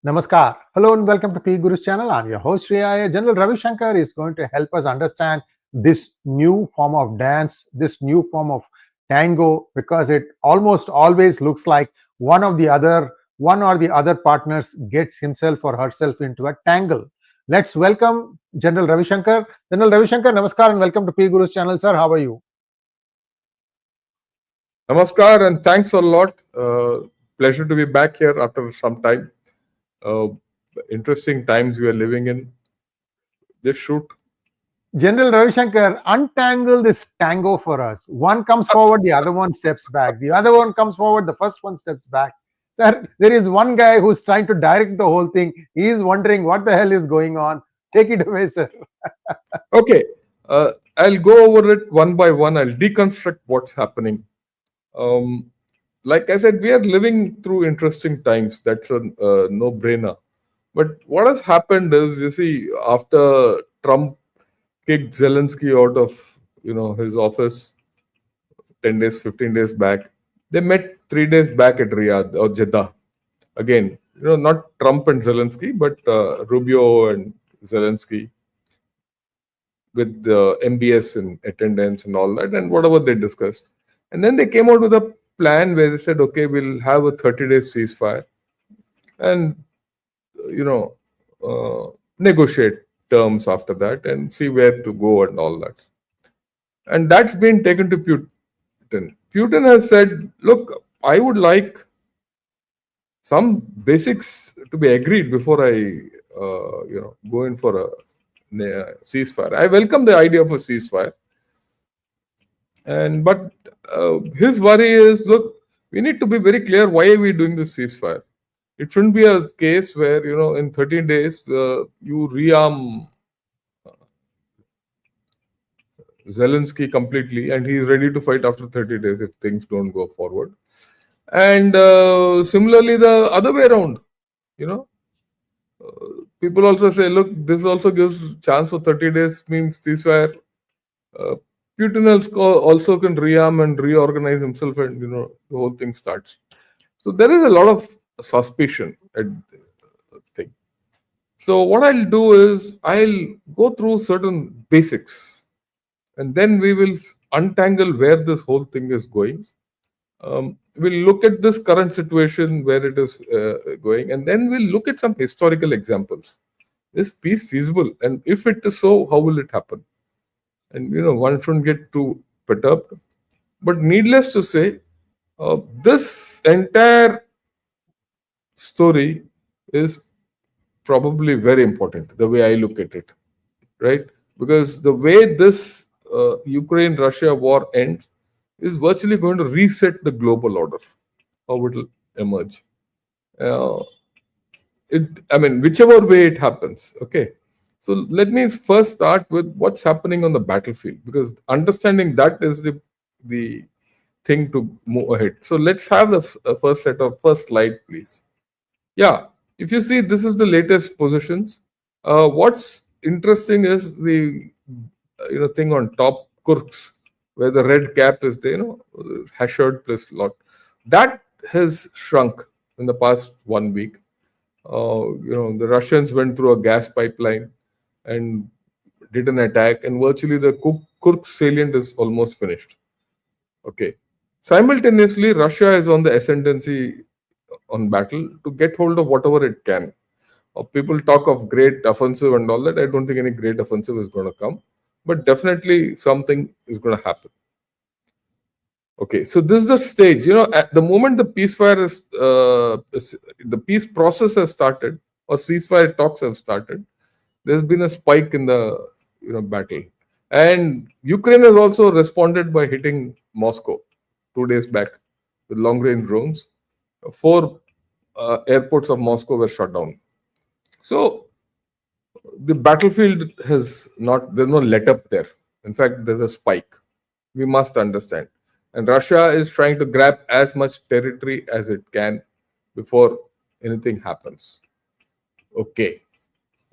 Namaskar. Hello and welcome to PGurus channel. I'm your host Sree Iyer. General Ravi Shankar is going to help us understand this new form of dance, this new form of tango, because it almost always looks like one or the other partners gets himself or herself into a tangle. Let's welcome General Ravi Shankar. General Ravi Shankar, namaskar and welcome to PGurus channel, sir. How are you? Namaskar and thanks a lot. Pleasure to be back here after some time. Interesting times we are living in. Just shoot. General Ravi Shankar, untangle this tango for us. One comes forward, the other one steps back. The other one comes forward, the first one steps back. Sir, there is one guy who's trying to direct the whole thing. He is wondering what the hell is going on. Take it away, sir. Okay. I'll go over it one by one. I'll deconstruct what's happening. Like I said, we are living through interesting times. That's a no-brainer. But what has happened is, you see, after Trump kicked Zelenskyy out of his office 10 days, 15 days back, they met 3 days back at Riyadh or Jeddah. Again, not Trump and Zelenskyy, but Rubio and Zelenskyy with the MBS in attendance and all that, and whatever they discussed. And then they came out with a plan where they said, okay, we'll have a 30-day ceasefire and, negotiate terms after that and see where to go and all that. And that's been taken to Putin. Putin has said, look, I would like some basics to be agreed before I, go in for a ceasefire. I welcome the idea of a ceasefire. But his worry is, look, we need to be very clear why are we doing this ceasefire. It shouldn't be a case where, in 13 days, you rearm Zelenskyy completely and he's ready to fight after 30 days if things don't go forward. And similarly, the other way around, people also say, look, this also gives chance for 30 days, means ceasefire. Putin also can rearm and reorganize himself and, the whole thing starts. So there is a lot of suspicion at the thing. So what I'll do is I'll go through certain basics and then we will untangle where this whole thing is going. We'll look at this current situation where it is going, and then we'll look at some historical examples. Is peace feasible? And if it is so, how will it happen? And one shouldn't get too perturbed. But needless to say, this entire story is probably very important, the way I look at it, right? Because the way this Ukraine-Russia war ends is virtually going to reset the global order, how it will emerge. Whichever way it happens, okay? So let me first start with what's happening on the battlefield, because understanding that is the thing to move ahead. So let's have the first slide, please. Yeah, if you see, this is the latest positions. What's interesting is the thing on top, Kursk, where the red cap is there, hashed plus lot. That has shrunk in the past 1 week. The Russians went through a gas pipeline and did an attack, and virtually the Kursk salient is almost finished. Okay. Simultaneously, Russia is on the ascendancy on battle to get hold of whatever it can. People talk of great offensive and all that. I don't think any great offensive is going to come, but definitely something is going to happen. Okay, so this is the stage. At the moment the ceasefire the peace process has started, or ceasefire talks have started, there's been a spike in the battle, and Ukraine has also responded by hitting Moscow 2 days back with long-range drones. 4 airports of Moscow were shut down. So the battlefield there's no let up there. In fact, there's a spike. We must understand. And Russia is trying to grab as much territory as it can before anything happens. Okay.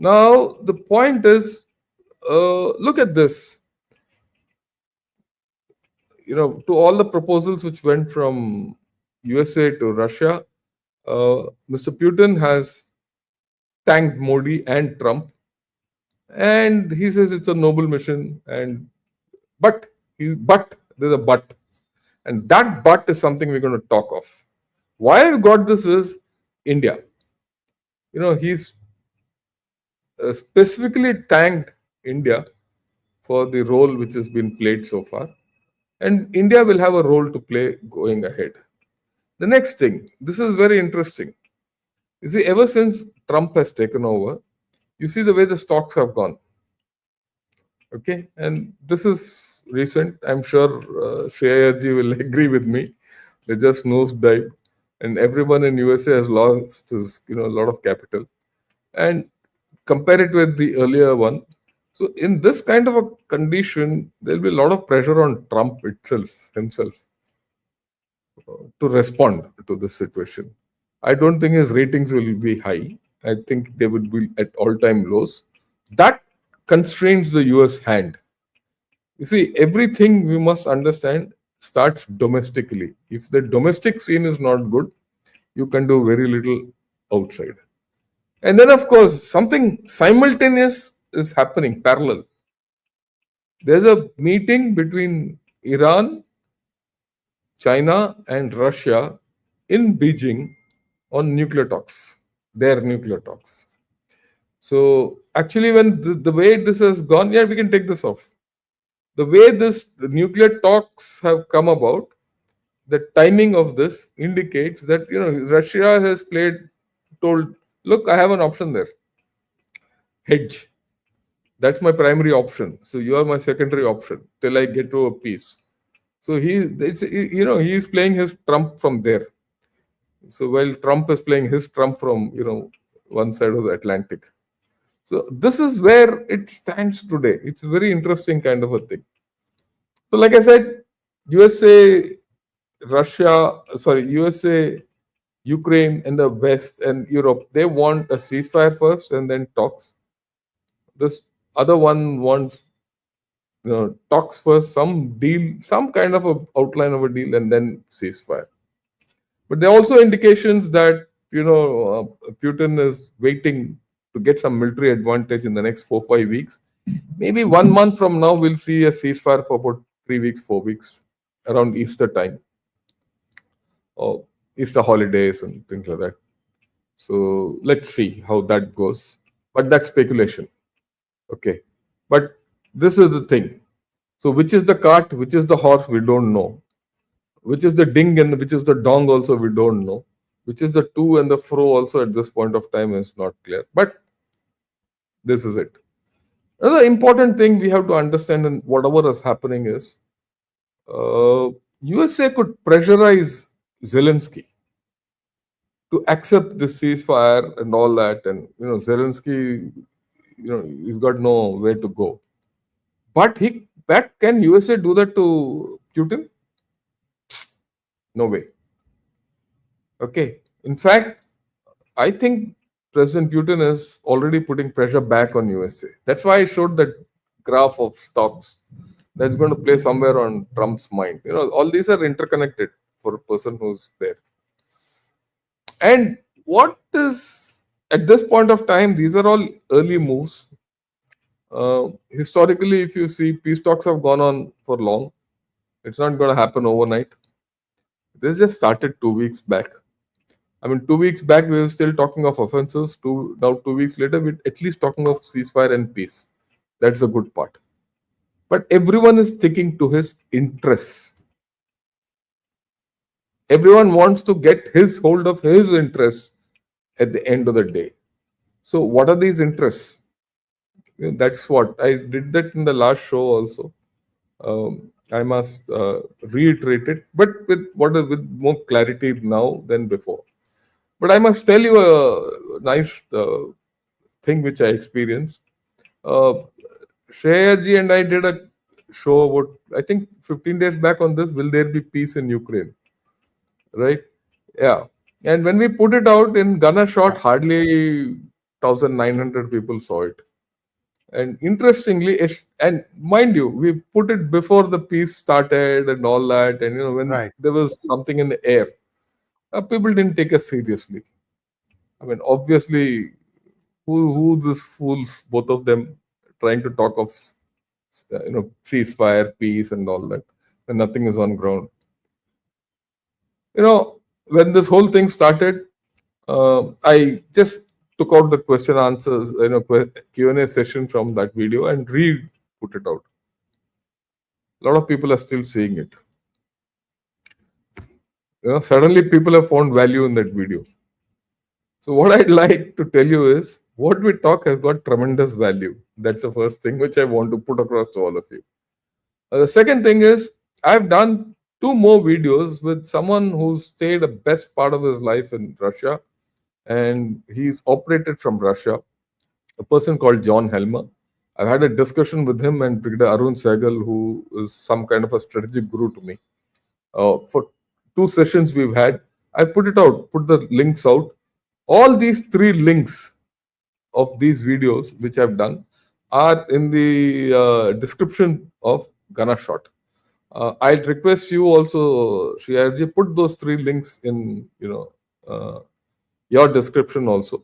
Now, the point is, look at this. To all the proposals which went from USA to Russia, Mr. Putin has thanked Modi and Trump, and he says it's a noble mission. But there's a but, and that but is something we're going to talk of. Why I've got this is India. He's specifically thanked India for the role which has been played so far, and India will have a role to play going ahead. The next thing, this is very interesting. You see, ever since Trump has taken over, you see the way the stocks have gone. Okay, and this is recent. I'm sure Sree Iyer will agree with me. They just nosedive, and everyone in USA has lost a lot of capital. And compare it with the earlier one. So in this kind of a condition, there'll be a lot of pressure on Trump himself, to respond to this situation. I don't think his ratings will be high. I think they would be at all-time lows. That constrains the US hand. You see, everything we must understand starts domestically. If the domestic scene is not good, you can do very little outside. And then, of course, something simultaneous is happening, parallel. There's a meeting between Iran, China, and Russia in Beijing on nuclear talks, their nuclear talks. So, actually, when the way this has gone, we can take this off. The way the nuclear talks have come about, the timing of this indicates that Russia has told, look, I have an option there. Hedge. That's my primary option. So you are my secondary option till I get to a peace. So he's playing his trump from there. So while Trump is playing his trump from one side of the Atlantic. So this is where it stands today. It's a very interesting kind of a thing. So like I said, USA, Ukraine and the West and Europe, they want a ceasefire first and then talks. This other one wants talks first, some deal, some kind of a outline of a deal, and then ceasefire. But there are also indications that Putin is waiting to get some military advantage in the next 4-5 weeks. Maybe 1 month from now, we'll see a ceasefire for about 3 weeks, 4 weeks, around Easter time, or Easter holidays and things like that. So let's see how that goes. But that's speculation. Okay. But this is the thing. So which is the cart, which is the horse, we don't know. Which is the ding and which is the dong also, we don't know. Which is the to and the fro also at this point of time is not clear. But this is it. Another important thing we have to understand in whatever is happening is USA could pressurize Zelenskyy to accept this ceasefire and all that. And, Zelenskyy, he's got nowhere to go. But can USA do that to Putin? No way. Okay. In fact, I think President Putin is already putting pressure back on USA. That's why I showed that graph of stocks. That's going to play somewhere on Trump's mind. All these are interconnected for a person who's there. And what is, at this point of time, these are all early moves. Historically, if you see, peace talks have gone on for long. It's not going to happen overnight. This just started 2 weeks back. 2 weeks back, we were still talking of offensives. Now 2 weeks later, we're at least talking of ceasefire and peace. That's the good part. But everyone is sticking to his interests. Everyone wants to get his hold of his interests at the end of the day. So what are these interests? That's what I did that in the last show also. I must reiterate it, but with more clarity now than before. But I must tell you a nice thing which I experienced. Shreyas and I did a show about, I think 15 days back on this, will there be peace in Ukraine? Right? Yeah. And when we put it out in Gunner Shot, hardly 1,900 people saw it. And interestingly, and mind you, we put it before the peace started and all that. And when there was something in the air, people didn't take us seriously. Obviously, who these fools, both of them, trying to talk of ceasefire, peace, and all that, and nothing is on ground. When this whole thing started, I just took out the question answers, Q&A session from that video and put it out. A lot of people are still seeing it. Suddenly people have found value in that video. So what I'd like to tell you is, what we talk has got tremendous value. That's the first thing which I want to put across to all of you. The second thing is, I've done 2 more videos with someone who's stayed the best part of his life in Russia, and he's operated from Russia, a person called John Helmer. I've had a discussion with him and Brigadier Arun Sehgal, who is some kind of a strategic guru to me. For 2 sessions we've had, I put the links out. All these 3 links of these videos which I've done are in the description of Gana Shot. I'd request you also, Sree Iyer ji, put those 3 links in your description also,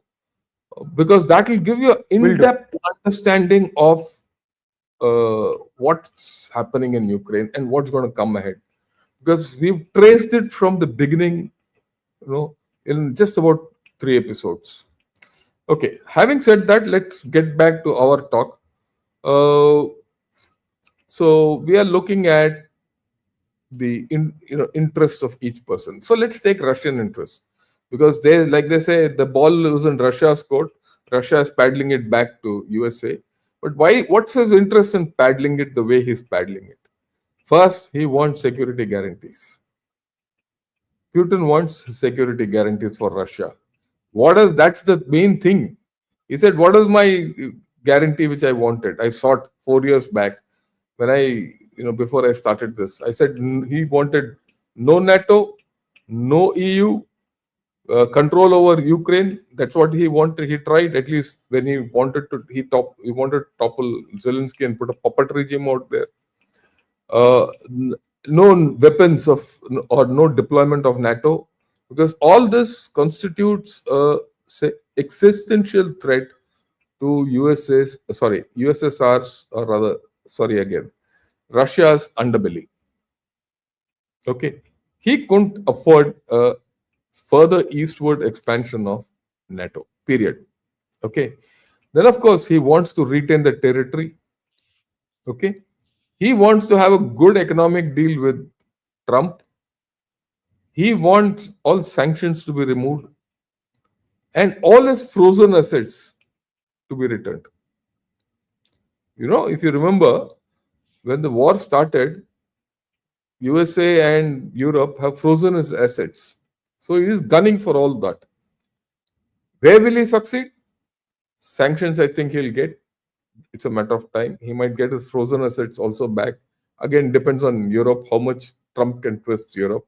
because that will give you an in-depth understanding of what's happening in Ukraine and what's going to come ahead. Because we've traced it from the beginning, in just about 3 episodes. Okay, having said that, let's get back to our talk. So we are looking at the interest of each person. So let's take Russian interest, because they say, the ball is in Russia's court. Russia is paddling it back to USA. But why? What's his interest in paddling it the way he's paddling it? First, he wants security guarantees. Putin wants security guarantees for Russia. That's the main thing. He said, what is my guarantee which I wanted? I sought 4 years back when before I started this. I said he wanted no NATO, no EU, control over Ukraine. That's what he wanted. He tried, at least when he wanted to. He wanted to topple Zelenskyy and put a puppet regime out there. No weapons or no deployment of NATO, because all this constitutes a existential threat to Russia's underbelly. Okay, he couldn't afford a further eastward expansion of NATO, period. Okay, then of course he wants to retain the territory. Okay, he wants to have a good economic deal with Trump. He wants all sanctions to be removed and all his frozen assets to be returned. If you remember, when the war started, USA and Europe have frozen his assets. So he is gunning for all that. Where will he succeed? Sanctions, I think he'll get. It's a matter of time. He might get his frozen assets also back. Again, depends on Europe, how much Trump can twist Europe.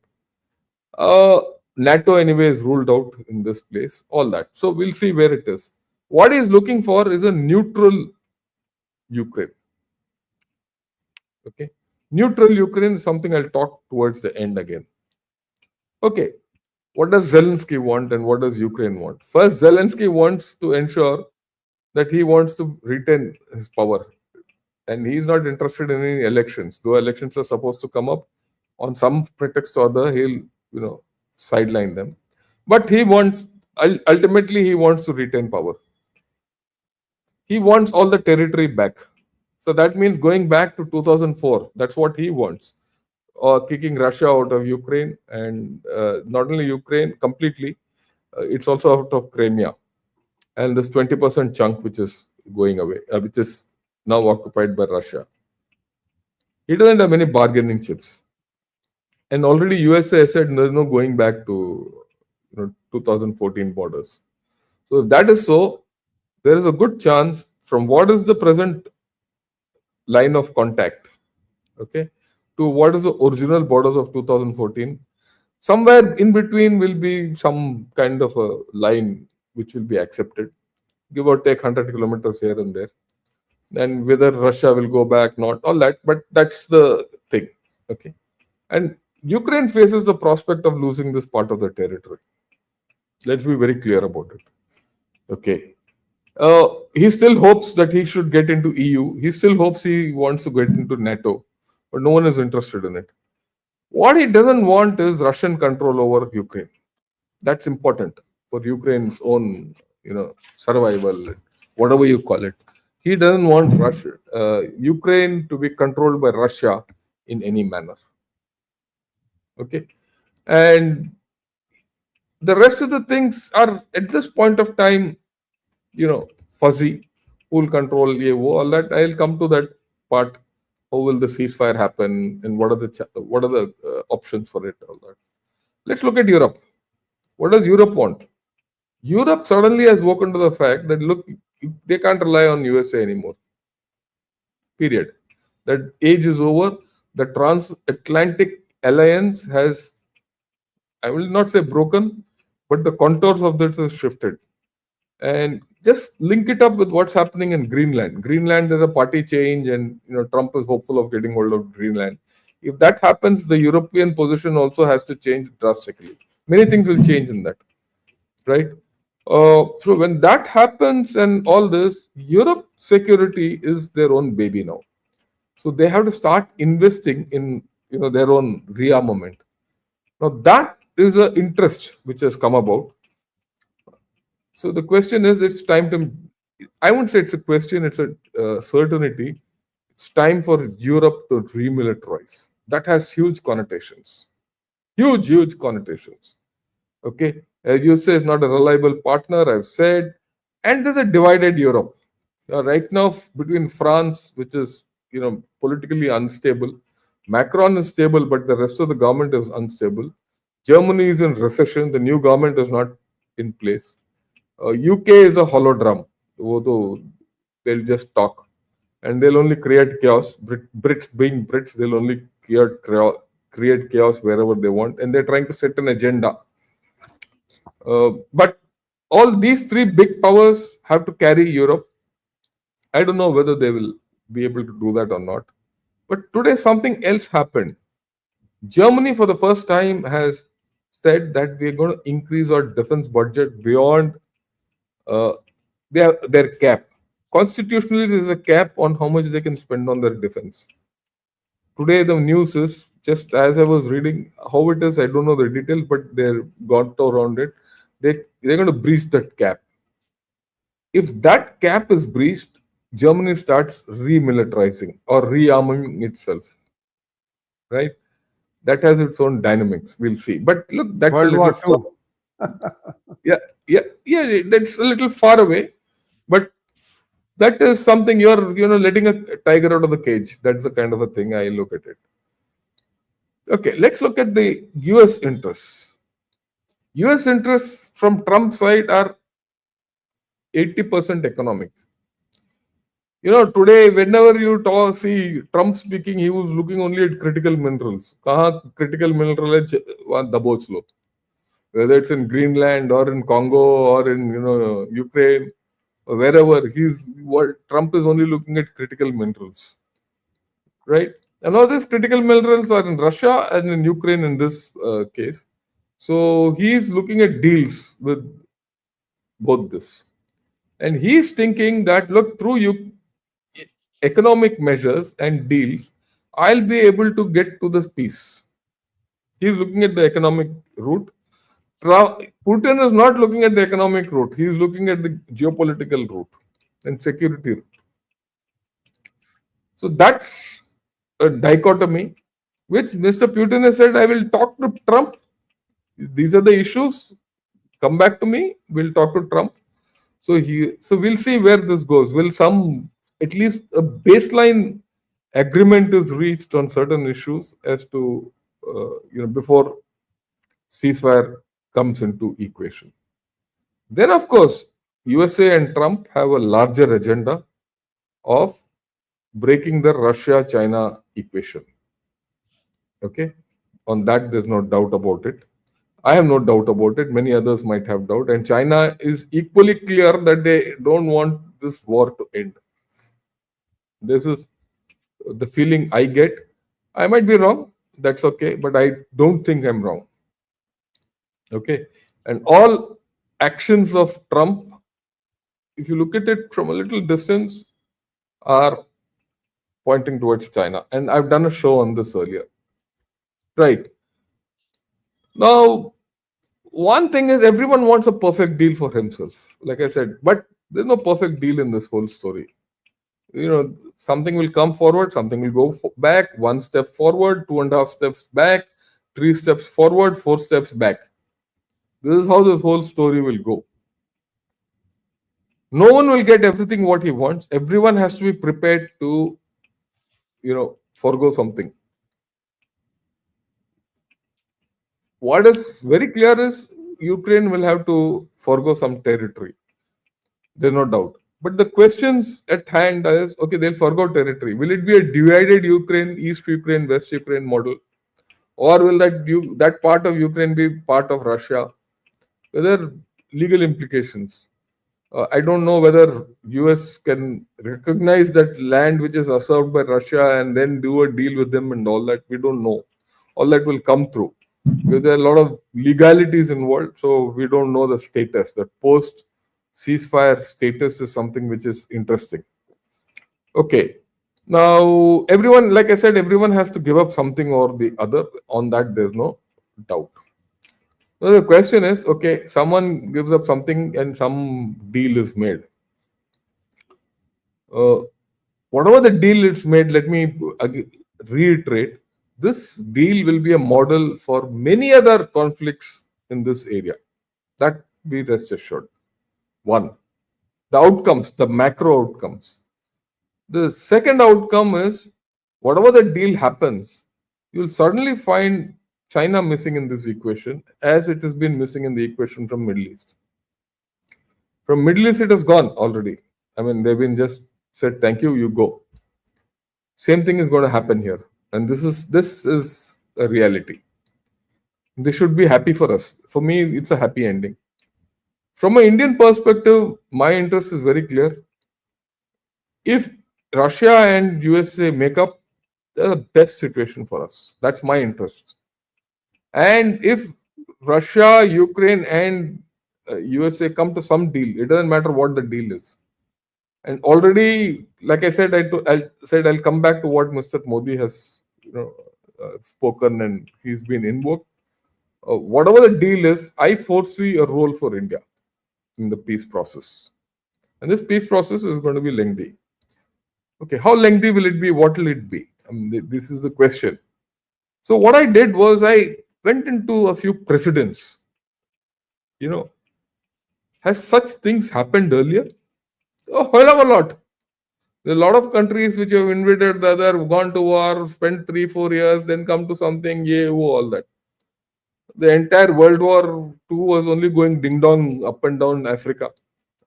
NATO anyway is ruled out in this place, all that. So we'll see where it is. What he's looking for is a neutral Ukraine. Okay, neutral Ukraine is something I'll talk towards the end again. Okay, what does Zelenskyy want and what does Ukraine want? First, Zelenskyy wants to ensure that he wants to retain his power, and he's not interested in any elections. Though elections are supposed to come up, on some pretext or other, he'll sideline them. But ultimately he wants to retain power. He wants all the territory back. So that means going back to 2004. That's what he wants. Or kicking Russia out of Ukraine, and not only Ukraine completely, it's also out of Crimea. And this 20% chunk which is going away, which is now occupied by Russia. He doesn't have any bargaining chips. And already USA said there's no going back to 2014 borders. So if that is so, there is a good chance from what is the present line of contact, okay, to what is the original borders of 2014. Somewhere in between will be some kind of a line which will be accepted, give or take 100 kilometers here and there. And whether Russia will go back, not all that, but that's the thing, okay. And Ukraine faces the prospect of losing this part of the territory. Let's be very clear about it. Okay. He still hopes that he should get into EU. He still hopes he wants to get into NATO, but no one is interested in it. What he doesn't want is Russian control over Ukraine. That's important for Ukraine's own, survival, whatever you call it. He doesn't want Ukraine to be controlled by Russia in any manner. Okay, and the rest of the things are at this point of time, fuzzy. Who will control all that? I'll come to that part. How will the ceasefire happen, and what are the options for it? All that. Let's look at Europe. What does Europe want? Europe suddenly has woken to the fact that look, they can't rely on USA anymore. Period. That age is over. The transatlantic alliance has, I will not say broken, but the contours of that has shifted. And just link it up with what's happening in Greenland. Greenland is a party change, and Trump is hopeful of getting hold of Greenland. If that happens, the European position also has to change drastically. Many things will change in that, right? So when that happens and all this, Europe security is their own baby now. So they have to start investing in their own rearmament. Now that is an interest which has come about. So the question is, it's time to, I won't say it's a question, it's a certainty. It's time for Europe to remilitarize. That has huge connotations. Huge connotations. Okay. USA is not a reliable partner, I've said. And there's a divided Europe. Right now, between France, which is politically unstable, Macron is stable, but the rest of the government is unstable. Germany is in recession. The new government is not in place. UK is a hollow drum. Although they'll just talk and they'll only create chaos. Brits being Brits, they'll only create chaos wherever they want, and they're trying to set an agenda. But all these three big powers have to carry Europe. I don't know whether they will be able to do that or not. But today something else happened. Germany for the first time has said that we're going to increase our defense budget beyond their cap. Constitutionally, there is a cap on how much they can spend on their defense. Today, the news is, just as I was reading, how it is, I don't know the details, but they've got around it. They're going to breach that cap. If that cap is breached, Germany starts remilitarizing or rearming itself. Right? That has its own dynamics. We'll see. But look, that's World a little War yeah, that's a little far away, but that is something you're letting a tiger out of the cage. That's the kind of a thing I look at it. Okay, let's look at the US interests. US interests from Trump's side are 80% economic. Today, whenever you see Trump speaking, he was looking only at critical minerals. Critical mineral hai 𝗤𝗏𝗄𝗏. Whether it's in Greenland or in Congo or in Ukraine or wherever, Trump is only looking at critical minerals, right? And all these critical minerals are in Russia and in Ukraine in this case. So he's looking at deals with both this, and he's thinking that look, through economic measures and deals, I'll be able to get to this peace. He's looking at the economic route. Putin is not looking at the economic route. He is looking at the geopolitical route and security route. So that's a dichotomy, which Mr. Putin has said, I will talk to Trump. These are the issues. Come back to me. We'll talk to Trump. So we'll see where this goes. Will at least a baseline agreement is reached on certain issues as to before ceasefire comes into equation. Then, of course, USA and Trump have a larger agenda of breaking the Russia-China equation. Okay, on that there's no doubt about it. I have no doubt about it. Many others might have doubt, and China is equally clear that they don't want this war to end. This is the feeling I get. I might be wrong. That's okay, but I don't think I'm wrong. Okay, and all actions of Trump if you look at it from a little distance, are pointing towards China. And I've done a show on this earlier. Right. Now, one thing is everyone wants a perfect deal for himself, like I said, but there's no perfect deal in this whole story. Something will come forward, something will go back, 1 step forward, 2.5 steps back, 3 steps forward, 4 steps back. This is how this whole story will go. No one will get everything what he wants. Everyone has to be prepared to, forgo something. What is very clear is Ukraine will have to forgo some territory. There's no doubt. But the questions at hand is, okay, they'll forgo territory. Will it be a divided Ukraine, East Ukraine, West Ukraine model? Or will that part of Ukraine be part of Russia? Whether legal implications. I don't know whether US can recognize that land which is asserted by Russia and then do a deal with them and all that. We don't know. All that will come through. Because there are a lot of legalities involved, so we don't know the status. The post-ceasefire status is something which is interesting. Okay. Now, everyone, like I said, everyone has to give up something or the other. On that, there's no doubt. Now, the question is, okay, someone gives up something and some deal is made. Whatever the deal is made, let me reiterate, this deal will be a model for many other conflicts in this area. That be rest assured. One, the outcomes, the macro outcomes. The second outcome is, whatever the deal happens, you'll suddenly find China missing in this equation, as it has been missing in the equation from Middle East. From Middle East, it has gone already. I mean, they've been just said, thank you, you go. Same thing is going to happen here. And this is a reality. They should be happy for us. For me, it's a happy ending. From an Indian perspective, my interest is very clear. If Russia and USA make up, that's the best situation for us. That's my interest. And if Russia, Ukraine, and USA come to some deal, it doesn't matter what the deal is. And already, like I said, I'll come back to what Mr. Modi has spoken and he's been invoked. Whatever the deal is, I foresee a role for India in the peace process. And this peace process is going to be lengthy. Okay, how lengthy will it be? What will it be? I mean, this is the question. So what I did was I went into a few precedents. Has such things happened earlier? A hell of a lot. There are a lot of countries which have invaded the other, gone to war, spent 3-4 years, then come to something, all that. The entire World War II was only going ding-dong up and down Africa,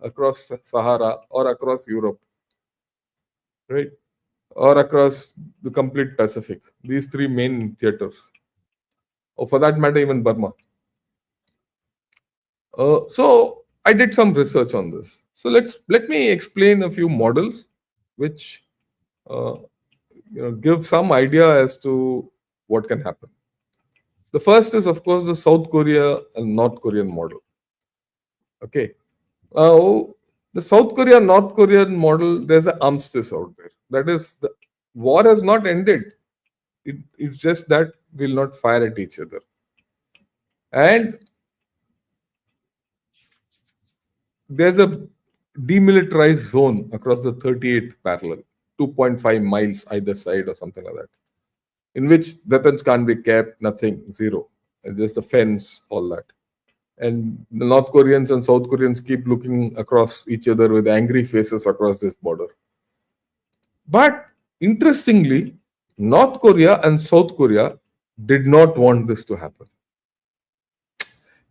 across Sahara or across Europe, right? Or across the complete Pacific. These 3 main theaters. Or for that matter, even Burma. So I did some research on this. So let me explain a few models which give some idea as to what can happen. The first is, of course, the South Korea and North Korean model. Okay. Now, the South Korea, North Korean model, there's an armistice out there. That is, the war has not ended. It's just that we'll not fire at each other. And there's a demilitarized zone across the 38th parallel, 2.5 miles either side or something like that, in which weapons can't be kept, nothing, zero. Just the fence, all that. And the North Koreans and South Koreans keep looking across each other with angry faces across this border. But interestingly, North Korea and South Korea did not want this to happen.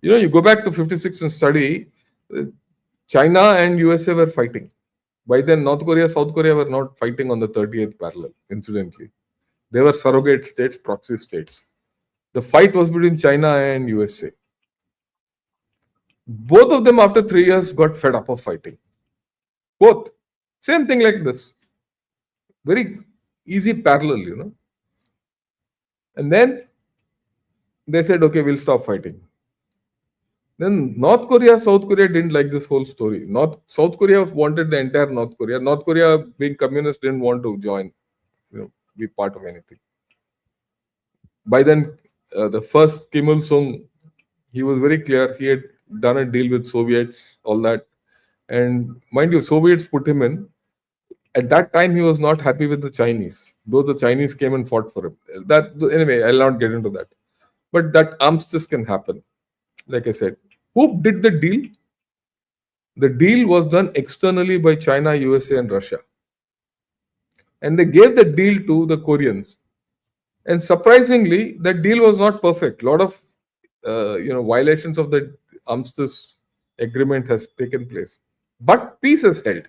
You go back to 56 and study, China and USA were fighting. By then, North Korea, South Korea were not fighting on the 38th parallel, incidentally. They were surrogate states, proxy states. The fight was between China and USA. Both of them, after 3 years, got fed up of fighting. Both. Same thing like this. Very easy parallel, And then they said, okay, we'll stop fighting. Then North Korea, South Korea didn't like this whole story. South Korea wanted the entire North Korea. North Korea, being communist, didn't want to join, be part of anything. By then, the first Kim Il Sung, he was very clear. He had done a deal with Soviets, all that. And mind you, Soviets put him in. At that time, he was not happy with the Chinese, though the Chinese came and fought for him. Anyway, I'll not get into that. But that armistice can happen. Like I said, who did the deal? The deal was done externally by China, USA, and Russia. And they gave the deal to the Koreans. And surprisingly, that deal was not perfect. A lot of violations of the armistice agreement has taken place. But peace has held.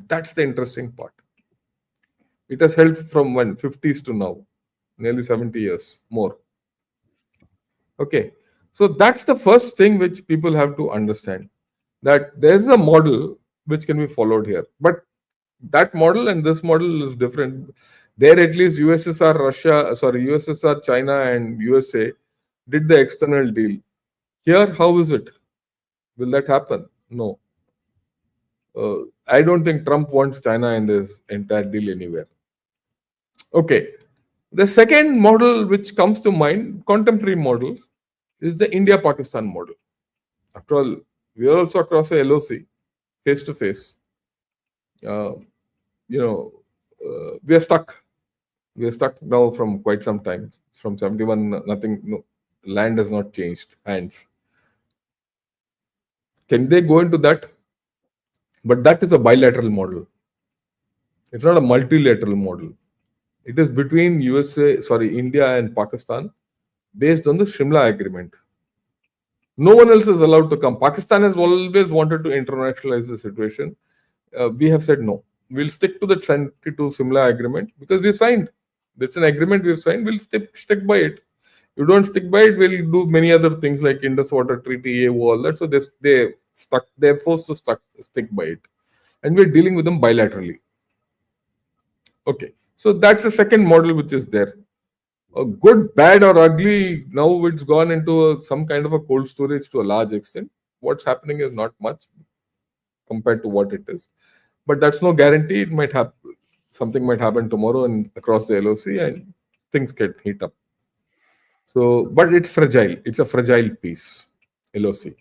That's the interesting part. It has held from when? 50s to now. Nearly 70 years more. Okay. So that's the first thing which people have to understand. That there is a model which can be followed here. But that model and this model is different. There at least USSR, China and USA did the external deal. Here, how is it? Will that happen? No. I don't think Trump wants China in this entire deal anywhere. Okay. The second model which comes to mind, contemporary model, is the India-Pakistan model. After all, we are also across a LOC, face to face. We are stuck. We are stuck now from quite some time. From 71, land has not changed hands. Can they go into that? But that is a bilateral model. It's not a multilateral model. It is between India and Pakistan based on the Shimla Agreement. No one else is allowed to come. Pakistan has always wanted to internationalize the situation. We have said no. We'll stick to the 22 Shimla Agreement because we've signed. It's an agreement we've signed. We'll stick by it. You don't stick by it, we'll do many other things like Indus Water Treaty, all that. So they're forced to stick by it. And we're dealing with them bilaterally. Okay. So that's the second model which is there. A good, bad, or ugly, now it's gone into some kind of a cold storage to a large extent. What's happening is not much compared to what it is. But that's no guarantee. It might happen. Something might happen tomorrow and across the LOC and things get heat up. So, but it's fragile. It's a fragile peace, LOC.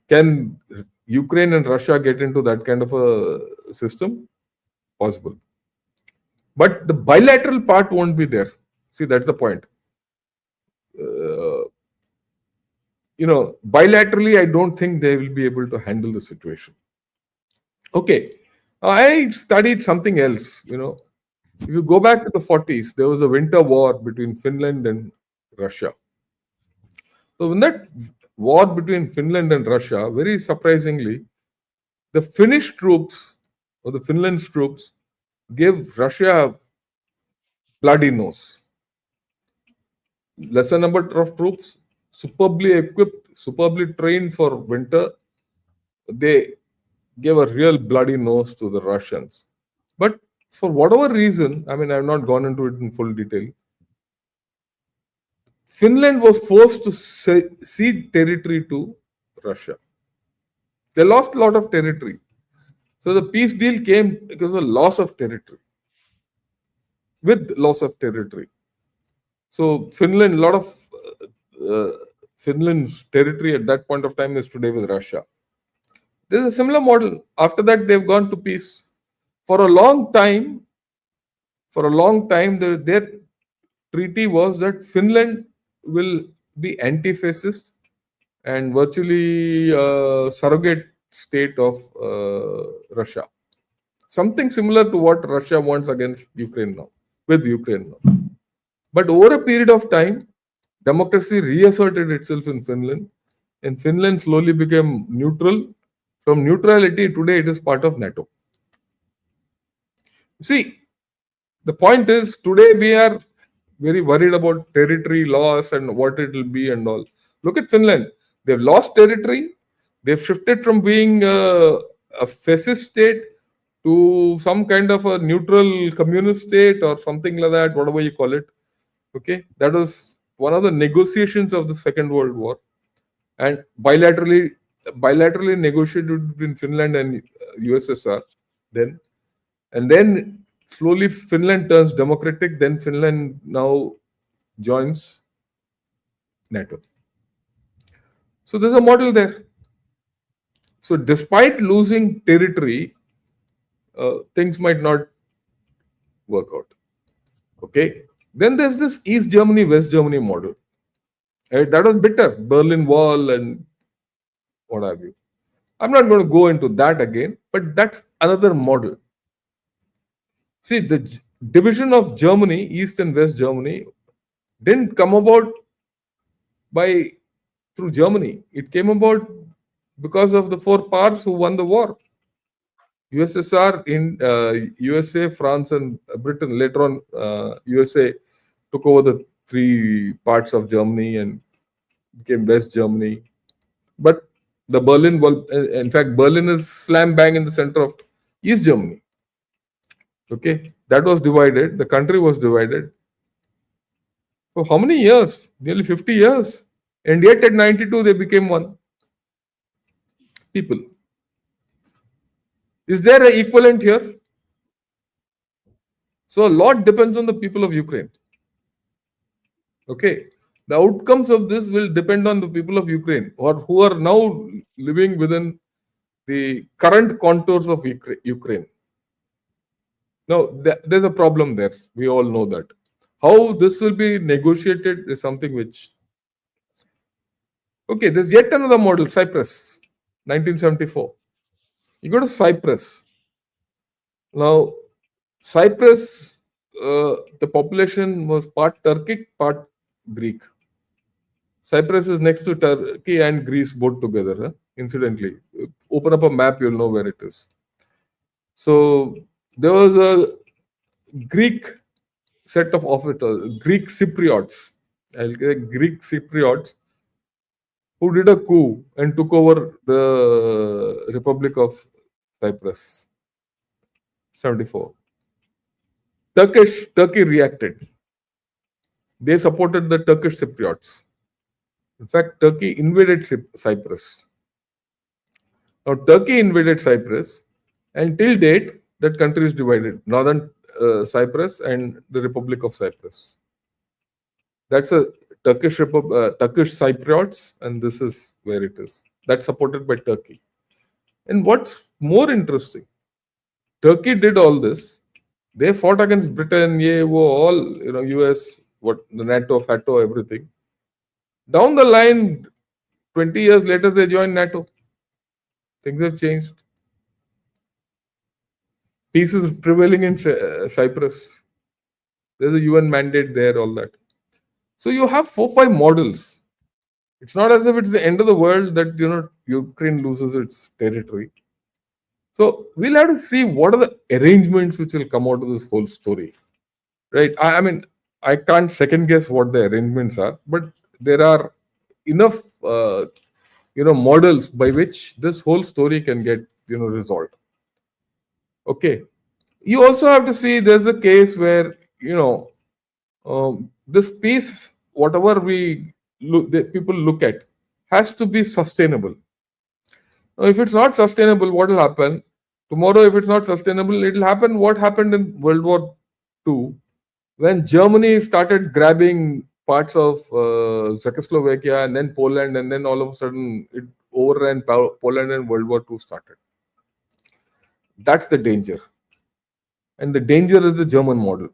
Can Ukraine and Russia get into that kind of a system? Possible. But the bilateral part won't be there. See, that's the point. Bilaterally, I don't think they will be able to handle the situation. Okay. I studied something else. If you go back to the 40s, there was a winter war between Finland and Russia. So when that war between Finland and Russia, very surprisingly, the Finnish troops or the Finland's troops gave Russia a bloody nose. Lesser number of troops, superbly equipped, superbly trained for winter. They gave a real bloody nose to the Russians. But for whatever reason, I have not gone into it in full detail, Finland was forced to cede territory to Russia. They lost a lot of territory. So the peace deal came because of loss of territory. With loss of territory. So Finland, a lot of Finland's territory at that point of time is today with Russia. There's a similar model. After that, they've gone to peace. For a long time, their treaty was that Finland will be anti-fascist and virtually surrogate state of Russia. Something similar to what Russia wants against Ukraine now, with Ukraine now. But over a period of time, democracy reasserted itself in Finland, and Finland slowly became neutral. From neutrality, today it is part of NATO. See, the point is, today we are very worried about territory loss and what it will be and all. Look at Finland. They've lost territory. They've shifted from being a fascist state to some kind of a neutral communist state or something like that, whatever you call it. Okay, that was one of the negotiations of the Second World War. and bilaterally negotiated between Finland and USSR then, and then slowly Finland turns democratic, then Finland now joins NATO. So there's a model there. So despite losing territory, things might not work out. Okay. Then there's this East Germany, West Germany model. Right? That was bitter. Berlin Wall and what have you. I'm not going to go into that again, but that's another model. See, the division of Germany, East and West Germany, didn't come about through Germany. It came about because of the four powers who won the war. USSR, USA, France, and Britain. Later on, USA took over the three parts of Germany and became West Germany. But the Berlin Wall, in fact, Berlin is slam bang in the center of East Germany. Okay, that was divided. The country was divided. For how many years? Nearly 50 years. And yet at 92, they became one. People. Is there an equivalent here? So a lot depends on the people of Ukraine. Okay. The outcomes of this will depend on the people of Ukraine, or who are now living within the current contours of Ukraine. Now, there's a problem there. We all know that. How this will be negotiated is something which... Okay, there's yet another model, Cyprus, 1974. You go to Cyprus. Now, Cyprus, the population was part Turkic, part Greek. Cyprus is next to Turkey and Greece both together, incidentally. Open up a map, you'll know where it is. So, there was a Greek set of officers, Greek Cypriots, Greek Cypriots, who did a coup and took over the Republic of Cyprus, 74. Turkey reacted. They supported the Turkish Cypriots. In fact, Turkey invaded Cyprus. Now, Turkey invaded Cyprus, and till date, that country is divided. Northern Cyprus and the Republic of Cyprus. That's a Turkish Cypriots, and this is where it is. That's supported by Turkey. And what's more interesting, Turkey did all this. They fought against Britain, all, US, the NATO, FATO, everything. Down the line, 20 years later, they joined NATO. Things have changed. Peace is prevailing in Cyprus. There's a UN mandate there, all that. So you have 4-5 models. It's not as if it's the end of the world that, Ukraine loses its territory. So we'll have to see what are the arrangements which will come out of this whole story. Right? I mean, I can't second guess what the arrangements are, but there are enough, models by which this whole story can get, resolved. Okay. You also have to see there's a case where, this peace, whatever people look at, has to be sustainable. Now, if it's not sustainable, what will happen? Tomorrow, if it's not sustainable, it will happen what happened in World War II, when Germany started grabbing parts of Czechoslovakia and then Poland, and then all of a sudden it overran Poland and World War II started. That's the danger. And the danger is the German model.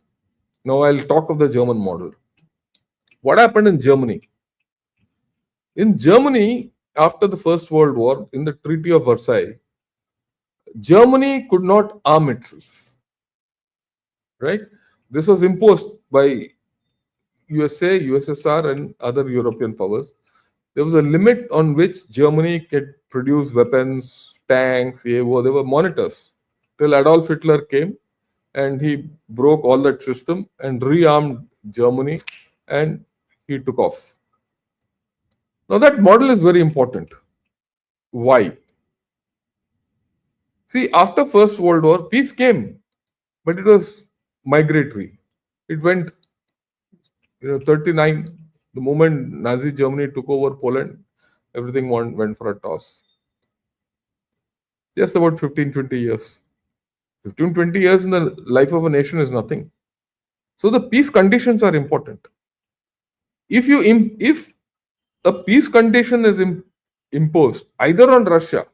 Now I'll talk of the German model. What happened in Germany? In Germany, after the First World War, in the Treaty of Versailles, Germany could not arm itself. Right? This was imposed by USA, USSR, and other European powers. There was a limit on which Germany could produce weapons, tanks, there were monitors. Till Adolf Hitler came and he broke all that system and rearmed Germany, and he took off. Now that model is very important. Why? See, after First World War, peace came, but it was migratory. It went, 39, the moment Nazi Germany took over Poland, everything went for a toss. Just about 15, 20 years. 15, 20 years in the life of a nation is nothing. So the peace conditions are important. If a peace condition is imposed either on Russia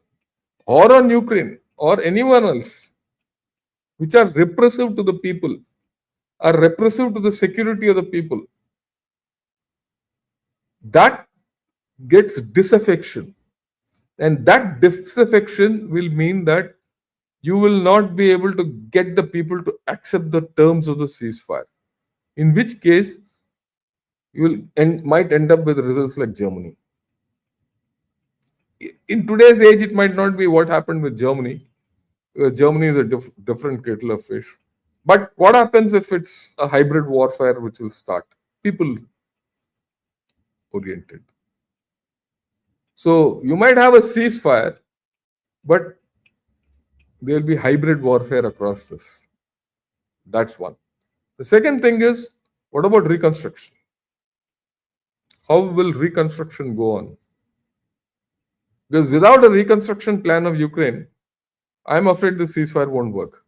or on Ukraine or anyone else, which are repressive to the people, are repressive to the security of the people, that gets disaffection. And that disaffection will mean that you will not be able to get the people to accept the terms of the ceasefire. In which case, you might end up with results like Germany. In today's age, it might not be what happened with Germany, because Germany is a different kettle of fish. But what happens if it's a hybrid warfare which will start? People oriented. So you might have a ceasefire, but there will be hybrid warfare across this. That's one. The second thing is, what about reconstruction? How will reconstruction go on? Because without a reconstruction plan of Ukraine, I'm afraid the ceasefire won't work.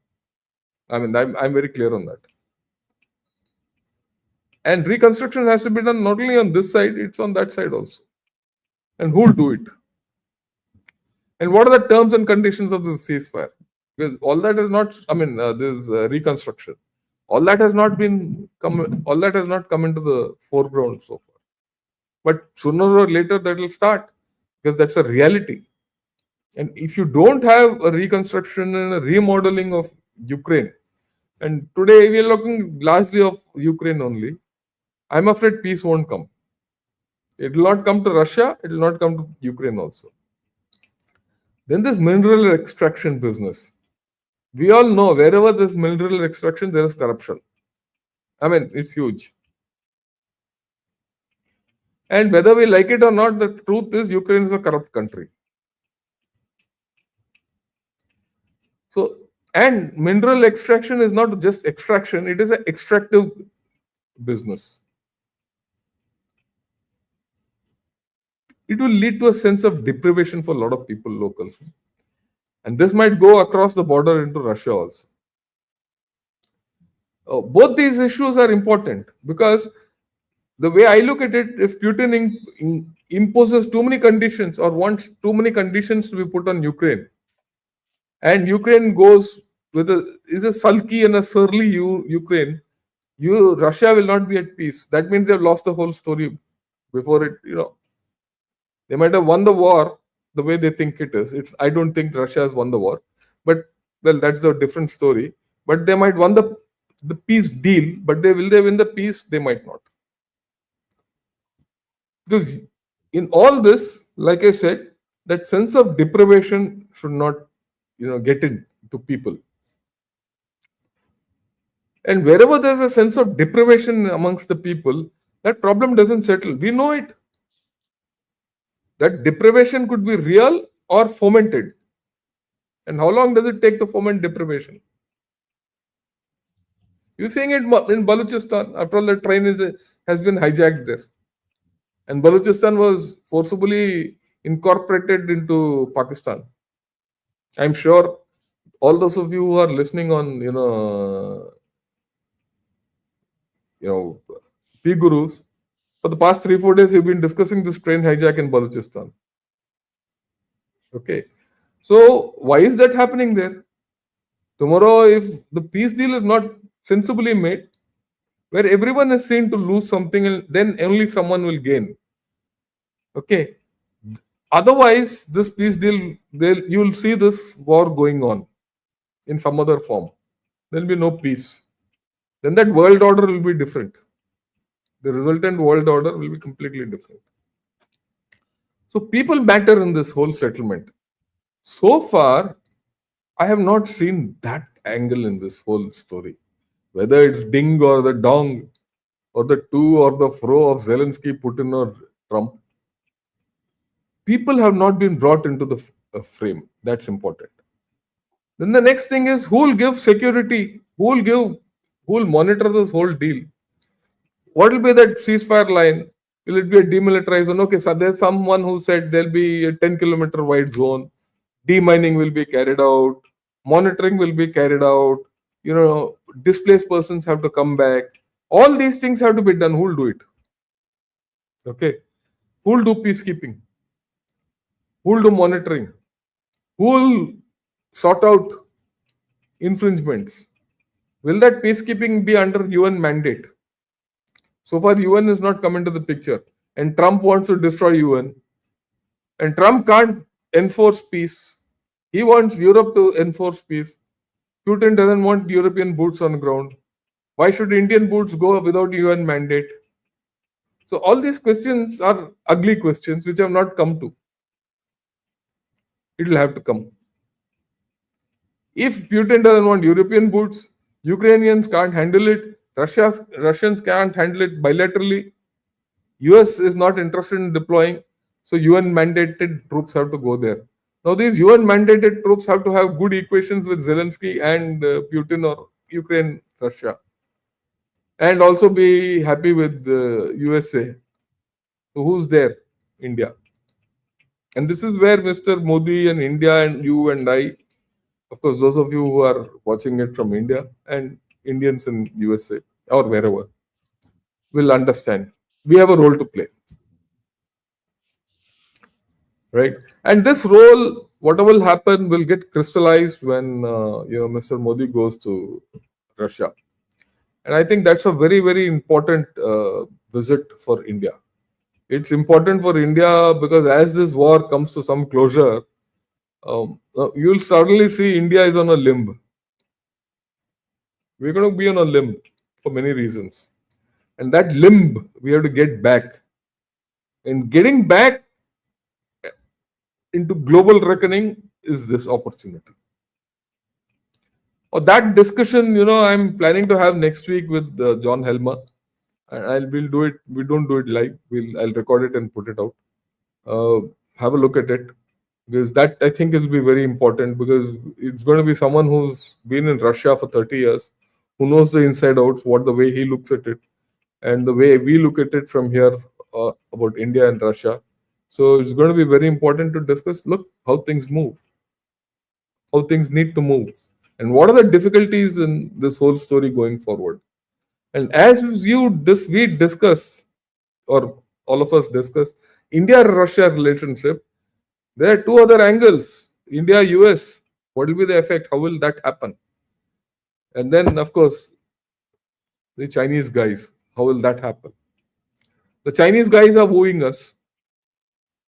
I mean, I'm very clear on that. And reconstruction has to be done not only on this side, it's on that side also. And who will do it? And what are the terms and conditions of this ceasefire? Because all that is not, this reconstruction, all that has not come into the foreground so far. But sooner or later that will start, because that's a reality. And if you don't have a reconstruction and a remodeling of Ukraine, and today we are looking largely of Ukraine only, I'm afraid peace won't come. It will not come to Russia, it will not come to Ukraine also. Then this mineral extraction business. We all know wherever there's mineral extraction, there is corruption. I mean, it's huge. And whether we like it or not, the truth is Ukraine is a corrupt country. So, and mineral extraction is not just extraction, it is an extractive business. It will lead to a sense of deprivation for a lot of people locals. And this might go across the border into Russia also. Both these issues are important, because the way I look at it, if Putin imposes too many conditions or wants too many conditions to be put on Ukraine, and Ukraine goes with a sulky and a surly Ukraine, Russia will not be at peace. That means they've lost the whole story before it, They might have won the war the way they think it is. I don't think Russia has won the war. But, well, that's the different story. But they might won the peace deal, but will they win the peace? They might not. Because in all this, like I said, that sense of deprivation should not, get into people. And wherever there's a sense of deprivation amongst the people, that problem doesn't settle. We know it. That deprivation could be real or fomented. And how long does it take to foment deprivation? You're seeing it in Balochistan. After all, the train has been hijacked there. And Balochistan was forcibly incorporated into Pakistan. I'm sure all those of you who are listening on, PGurus, for the past 3-4 days, you've been discussing this train hijack in Balochistan. Okay. So why is that happening there? Tomorrow, if the peace deal is not sensibly made, where everyone is seen to lose something, and then only someone will gain. Okay. Otherwise, this peace deal, you will see this war going on in some other form. There will be no peace. Then that world order will be different. The resultant world order will be completely different. So people matter in this whole settlement. So far, I have not seen that angle in this whole story. Whether it's ding or the dong, or the to or the fro of Zelenskyy, Putin or Trump, people have not been brought into the frame. That's important. Then the next thing is, who will give security? Who will monitor this whole deal? What will be that ceasefire line? Will it be a demilitarized zone? Okay, so there's someone who said there'll be a 10-kilometer wide zone. Demining will be carried out. Monitoring will be carried out. Displaced persons have to come back. All these things have to be done. Who will do it? Okay. Who will do peacekeeping? Who will do monitoring? Who will sort out infringements? Will that peacekeeping be under UN mandate? So far, UN has not come into the picture. And Trump wants to destroy UN. And Trump can't enforce peace. He wants Europe to enforce peace. Putin doesn't want European boots on the ground. Why should Indian boots go without UN mandate? So all these questions are ugly questions which have not come to. It will have to come. If Putin doesn't want European boots, Ukrainians can't handle it, Russians can't handle it bilaterally, US is not interested in deploying, so UN mandated troops have to go there. Now these UN mandated troops have to have good equations with Zelenskyy and Putin or Ukraine, Russia, and also be happy with the USA. So who's there? India. And this is where Mr. Modi and India and you and I, of course, those of you who are watching it from India and Indians in USA or wherever, will understand. We have a role to play. Right? And this role, whatever will happen, will get crystallized when Mr. Modi goes to Russia. And I think that's a very, very important visit for India. It's important for India because as this war comes to some closure, you'll suddenly see India is on a limb. We're going to be on a limb for many reasons. And that limb, we have to get back. And getting back into global reckoning is this opportunity. Or that discussion, I'm planning to have next week with John Helmer. And we'll do it. We don't do it live. I'll record it and put it out. Have a look at it, because that I think will be very important, because it's going to be someone who's been in Russia for 30 years, who knows the inside outs, what the way he looks at it, and the way we look at it from here about India and Russia. So it's going to be very important to discuss, look, how things move, how things need to move, and what are the difficulties in this whole story going forward. And as we discuss, or all of us discuss, India-Russia relationship, there are two other angles. India-US, what will be the effect? How will that happen? And then, of course, the Chinese guys, how will that happen? The Chinese guys are wooing us.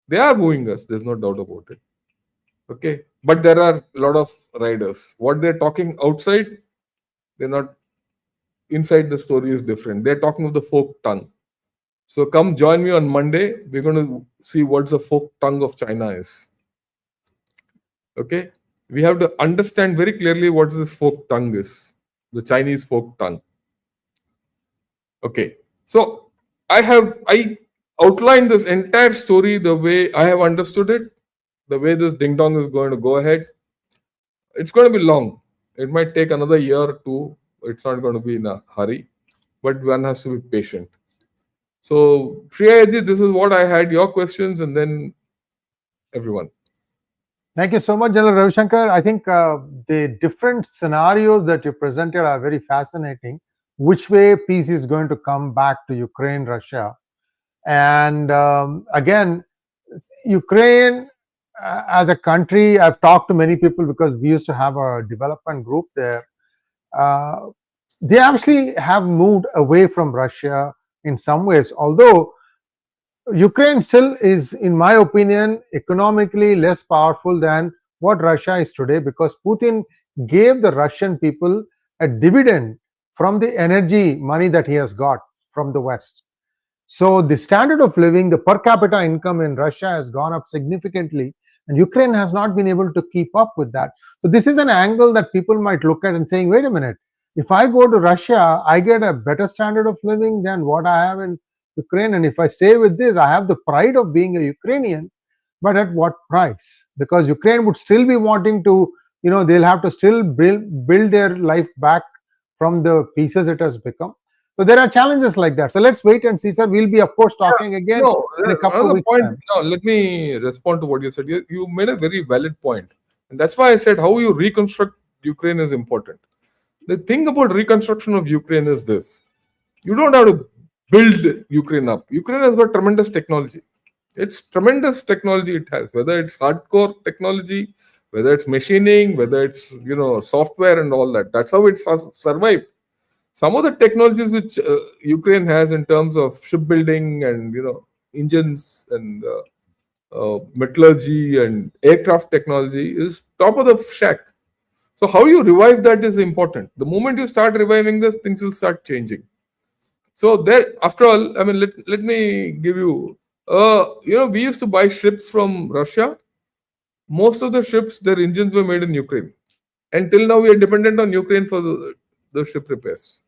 They are wooing us, there's no doubt about it. Okay, but there are a lot of riders. What they're talking outside, they're not. Inside the story is different. They're talking of the folk tongue. So come join me on Monday. We're going to see what the folk tongue of China is. Okay, we have to understand very clearly what this folk tongue is, the Chinese folk tongue. Okay, so I outlined this entire story the way I have understood it, the way this ding dong is going to go ahead. It's going to be long. It might take another year or two. It's not going to be in a hurry, but one has to be patient. So, Sree Iyer ji, this is what I had, your questions, and then everyone. Thank you so much, General Ravi Shankar. I think the different scenarios that you presented are very fascinating. Which way peace is going to come back to Ukraine, Russia. And again, Ukraine as a country, I've talked to many people because we used to have a development group there. They actually have moved away from Russia in some ways, although Ukraine still is, in my opinion, economically less powerful than what Russia is today, because Putin gave the Russian people a dividend from the energy money that he has got from the West. So the standard of living, the per capita income in Russia has gone up significantly, and Ukraine has not been able to keep up with that. So this is an angle that people might look at and saying, wait a minute, if I go to Russia, I get a better standard of living than what I have in Ukraine. And if I stay with this, I have the pride of being a Ukrainian, but at what price? Because Ukraine would still be wanting to, they'll have to still build their life back from the pieces it has become. So there are challenges like that. So let's wait and see, sir. We'll be, of course, talking again in a couple of weeks' time. No, let me respond to what you said. You made a very valid point. And that's why I said how you reconstruct Ukraine is important. The thing about reconstruction of Ukraine is this. You don't have to build Ukraine up. Ukraine has got tremendous technology. It's tremendous technology it has, whether it's hardcore technology, whether it's machining, whether it's software and all that. That's how it's survived. Some of the technologies which Ukraine has in terms of shipbuilding and engines and metallurgy and aircraft technology is top of the shack. So how you revive that is important. The moment you start reviving this, things will start changing. So there, after all, I mean, let me give you, we used to buy ships from Russia. Most of the ships, their engines were made in Ukraine. Until now, we are dependent on Ukraine for the ship repairs,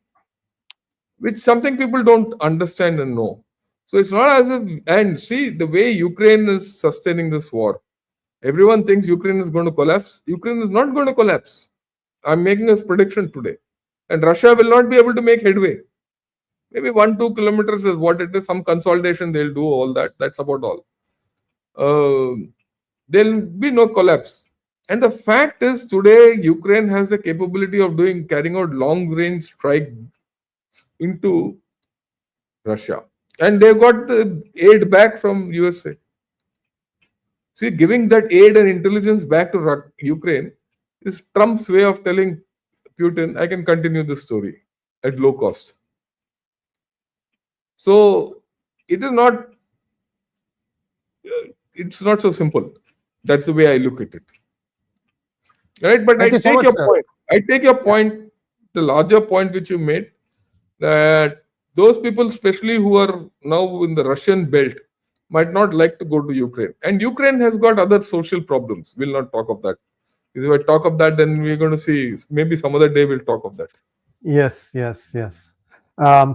which something people don't understand and know. So it's not as if, and see the way Ukraine is sustaining this war. Everyone thinks Ukraine is going to collapse. Ukraine is not going to collapse. I'm making a prediction today. And Russia will not be able to make headway. Maybe 1-2 kilometers is what it is. Some consolidation, they'll do all that. That's about all. There'll be no collapse. And the fact is, today, Ukraine has the capability of carrying out long-range strike into Russia. And they got the aid back from USA. See, giving that aid and intelligence back to Ukraine is Trump's way of telling Putin, I can continue this story at low cost. So it is not, it's not so simple. That's the way I look at it. Right? But I take your point. I take your point, the larger point which you made, that those people, especially who are now in the Russian belt, might not like to go to Ukraine. And Ukraine has got other social problems. We'll not talk of that. If I talk of that, then we're going to see, maybe some other day we'll talk of that. Yes.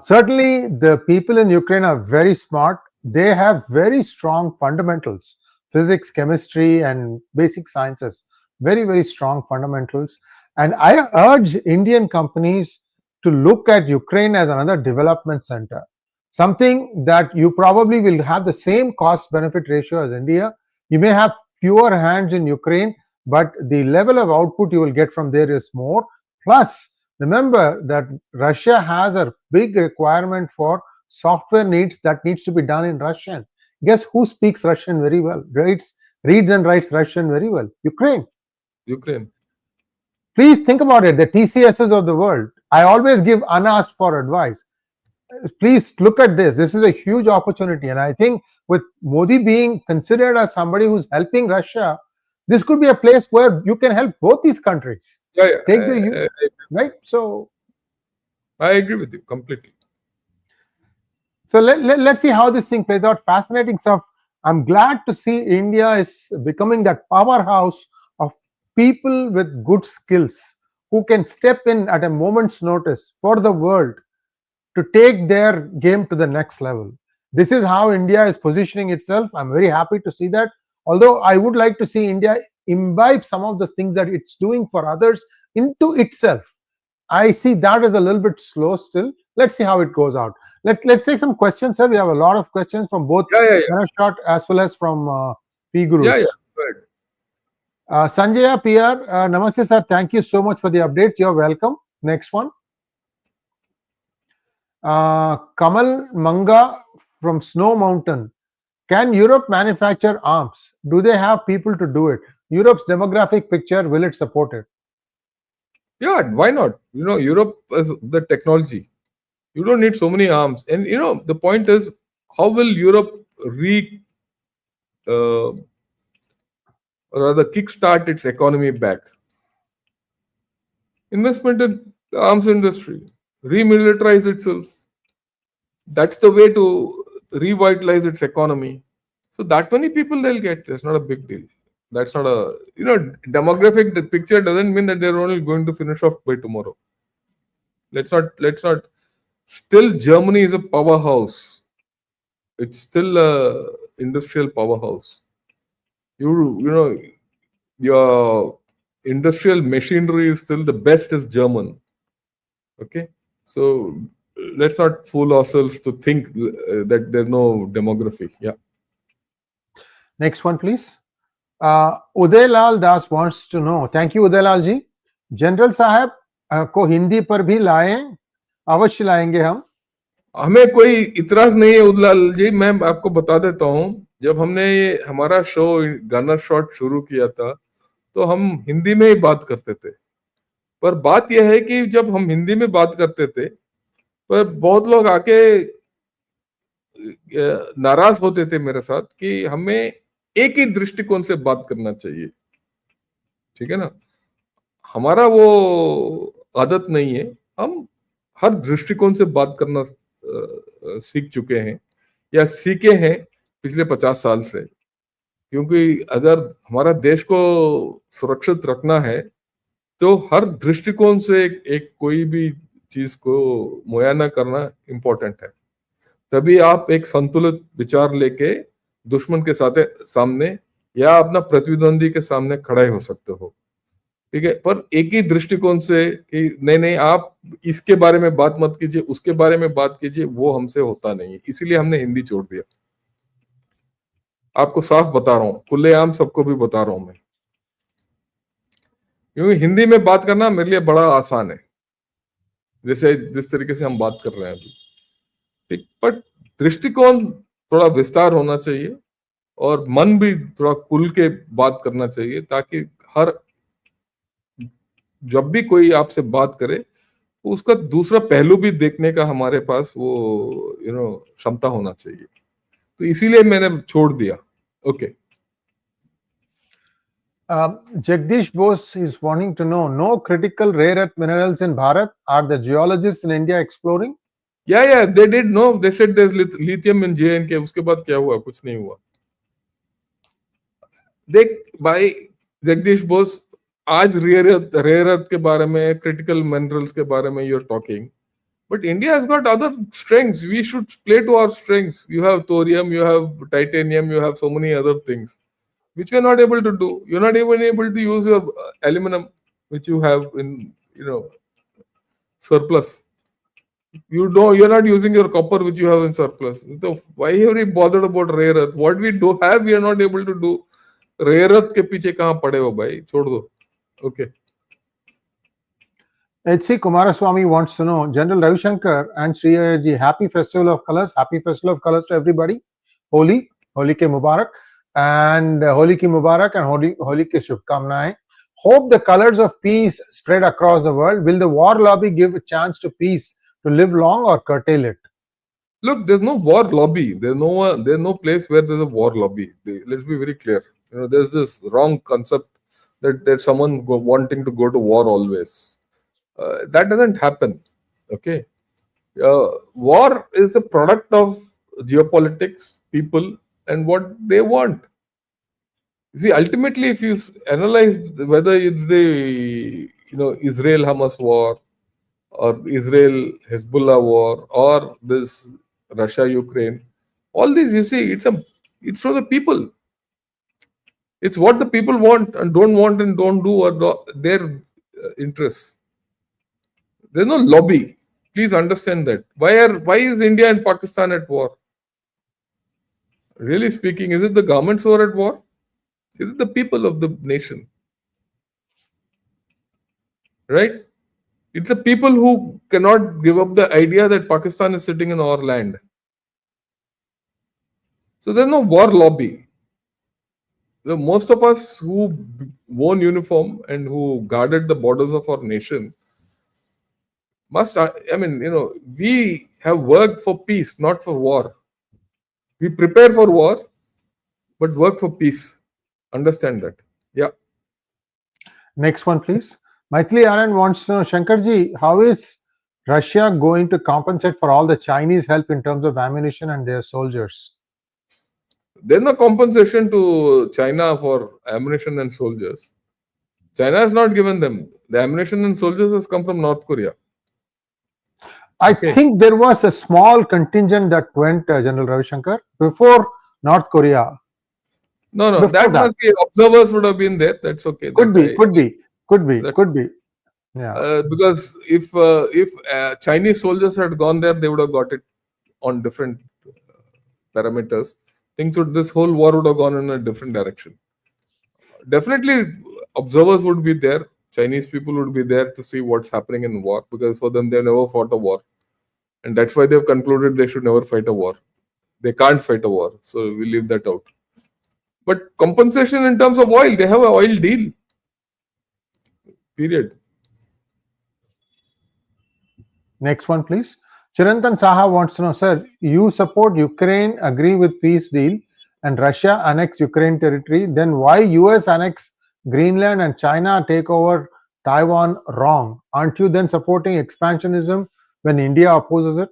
Certainly, the people in Ukraine are very smart. They have very strong fundamentals, physics, chemistry, and basic sciences. Very, very strong fundamentals. And I urge Indian companies to look at Ukraine as another development center. Something that you probably will have the same cost-benefit ratio as India. You may have fewer hands in Ukraine, but the level of output you will get from there is more. Plus, remember that Russia has a big requirement for software needs that needs to be done in Russian. Guess who speaks Russian very well? Reads and writes Russian very well? Ukraine. Please think about it, the TCSs of the world. I always give unasked for advice. Please look at this. This is a huge opportunity. And I think with Modi being considered as somebody who's helping Russia, this could be a place where you can help both these countries. Right? So I agree with you completely. So let's see how this thing plays out. Fascinating stuff. I'm glad to see India is becoming that powerhouse of people with good skills who can step in at a moment's notice for the world to take their game to the next level. This is how India is positioning itself. I'm very happy to see that. Although I would like to see India imbibe some of the things that it's doing for others into itself. I see that as a little bit slow still. Let's see how it goes out. Let's take some questions, sir. We have a lot of questions from both Shot as well as from PGurus. Sanjaya PR, Namaste, sir. Thank you so much for the updates. You're welcome. Next one. Kamal Manga from Snow Mountain. Can Europe manufacture arms? Do they have people to do it? Europe's demographic picture, will it support it? Yeah, why not? Europe is the technology. You don't need so many arms. And the point is, how will Europe kickstart its economy back? Investment in the arms industry, remilitarize itself. That's the way to revitalize its economy. So that many people they'll get. It's not a big deal. That's not a demographic picture doesn't mean that they're only going to finish off by tomorrow. Let's not. Still, Germany is a powerhouse. It's still a industrial powerhouse. Your industrial machinery is still the best is German. Okay, so let's not fool ourselves to think that there's no demography. Yeah. Next one, please. 𝗬𝗚𝗏 wants to know. Thank you, 𝗬𝗚𝗏 ji. General साहब को हिंदी पर भी लाएं, अवश्य लाएंगे हम. हमें कोई इतराज नहीं है उदलाल जी. मैं आपको बता देता हूँ, जब हमने हमारा शो गनर शॉट शुरू किया था तो हम हिंदी में ही बात करते थे. पर बात यह है कि जब हम हिंदी में बात करते थे पर बहुत लोग आके नाराज होते थे मेरे साथ कि हमें एक ही दृष्टिकोण से बात करना चाहिए. ठीक है ना. हमारा वो आदत नहीं है. हम हर दृष्टिकोण से बात करना सीख चुके हैं या सीखे हैं पिछले 50 साल से. क्योंकि अगर हमारा देश को सुरक्षित रखना है तो हर दृष्टिकोण से एक कोई भी चीज को मुआयना करना इम्पोर्टेंट है. तभी आप एक संतुलित विचार लेके दुश्मन के सामने या अपना प्रतिद्वंदी के सामने खड़े हो सकते हो. ठीक है. पर एक ही दृष्टिकोण से कि नहीं आप इसके बारे में बात मत कीजिए, उसके बारे में बात कीजिए, वो हमसे होता नहीं है. इसीलिए हमने हिंदी छोड़ दिया. आपको साफ बता रहा हूँ, खुलेआम सबको भी बता रहा हूं मैं, क्योंकि हिंदी में बात करना मेरे लिए बड़ा आसान है, जैसे जिस तरीके से हम बात कर रहे हैं अभी. ठीक. पर दृष्टिकोण थोड़ा विस्तार होना चाहिए और मन भी थोड़ा खुल के बात करना चाहिए, ताकि हर जब भी कोई आपसे बात करे तो उसका दूसरा पहलू भी देखने का हमारे पास वो क्षमता होना चाहिए. तो इसीलिए मैंने छोड़ दिया. Okay. Jagdish Bose is wanting to know, no critical rare earth minerals in Bharat. Are the geologists in India exploring? Yeah, they did know. They said there's lithium in JNK. उसके बाद क्या हुआ? कुछ नहीं हुआ. देख भाई जगदीश बोस, आज रेयर अर्थ के बारे में, क्रिटिकल मिनरल्स के बारे में you're talking, but India has got other strengths. We should play to our strengths. You have thorium, you have titanium, you have so many other things which we are not able to do. You're not even able to use your aluminum which you have in surplus. You're not using your copper which you have in surplus. So why are we bothered about rare earth? What we do have, we are not able to do. Rare earth के पीछे कहाँ पड़े हो भाई? छोड़ दो. Okay. 𝗟𝗡𝗙𝗙𝗪 Kumaraswamy wants to know, General Ravi Shankar and Sree Iyer ji, happy festival of colors. Happy festival of colors to everybody. Holi ke Mubarak, and Holi ki Mubarak and Holi ke Shubhkamnaएं. Hope the colors of peace spread across the world. Will the war lobby give a chance to peace to live long or curtail it? Look, there's no war lobby. There's no place where there's a war lobby. Let's be very clear. There's this wrong concept that someone wanting to go to war always. That doesn't happen. Okay. War is a product of geopolitics, people, and what they want. You see, ultimately, if you analyze whether it's the Israel-Hamas war, or Israel-Hezbollah war, or this Russia-Ukraine, all these, you see, it's for the people. It's what the people want and don't want and don't do, or their interests. There's no lobby. Please understand that. Why is India and Pakistan at war? Really speaking, is it the governments who are at war? Is it the people of the nation? Right? It's the people who cannot give up the idea that Pakistan is sitting in our land. So there's no war lobby. Most of us who wore uniform and who guarded the borders of our nation we have worked for peace, not for war. We prepare for war, but work for peace. Understand that. Yeah. Next one, please. Maithili Anand wants to know, Shankarji, how is Russia going to compensate for all the Chinese help in terms of ammunition and their soldiers? There's no compensation to China for ammunition and soldiers. China has not given them. The ammunition and soldiers has come from North Korea. I think there was a small contingent that went, General Ravi Shankar, before North Korea. No, that must be, observers would have been there. That's okay. Could be. Yeah. Because if Chinese soldiers had gone there, they would have got it on different parameters. This whole war would have gone in a different direction. Definitely, observers would be there. Chinese people would be there to see what's happening in war, because for them, they never fought a war. And that's why they've concluded they should never fight a war. They can't fight a war. So we leave that out. But compensation in terms of oil, they have an oil deal. Period. Next one, please. Chirantan Saha wants to know, sir, you support Ukraine agree with peace deal and Russia annex Ukraine territory. Then why US annex Greenland and China take over Taiwan wrong? Aren't you then supporting expansionism when India opposes it?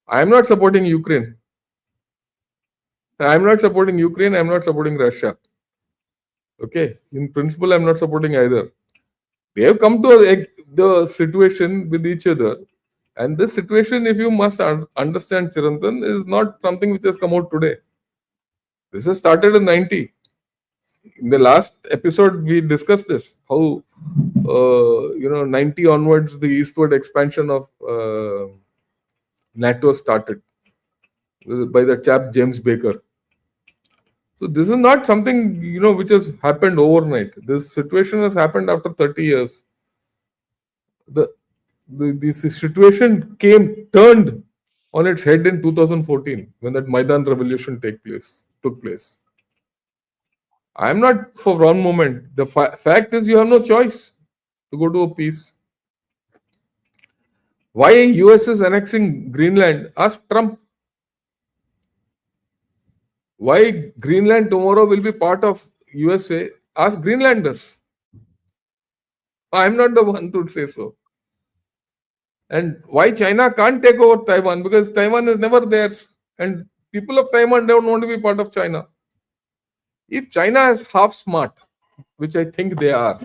I am not supporting Ukraine. I am not supporting Ukraine. I am not supporting Russia. Okay. In principle, I am not supporting either. They have come to the situation with each other. And this situation, if you must understand, Chirantan, is not something which has come out today. This has started in 90. In the last episode, we discussed this, how 90 onwards, the eastward expansion of NATO started by the chap James Baker. So this is not something which has happened overnight. This situation has happened after 30 years. The situation turned on its head in 2014 when that Maidan revolution took place. I am not for one moment. The fact is, you have no choice to go to a peace. Why US is annexing Greenland? Ask Trump. Why Greenland tomorrow will be part of USA? Ask Greenlanders. I am not the one to say so. And why China can't take over Taiwan? Because Taiwan is never theirs. And people of Taiwan don't want to be part of China. If China is half smart, which I think they are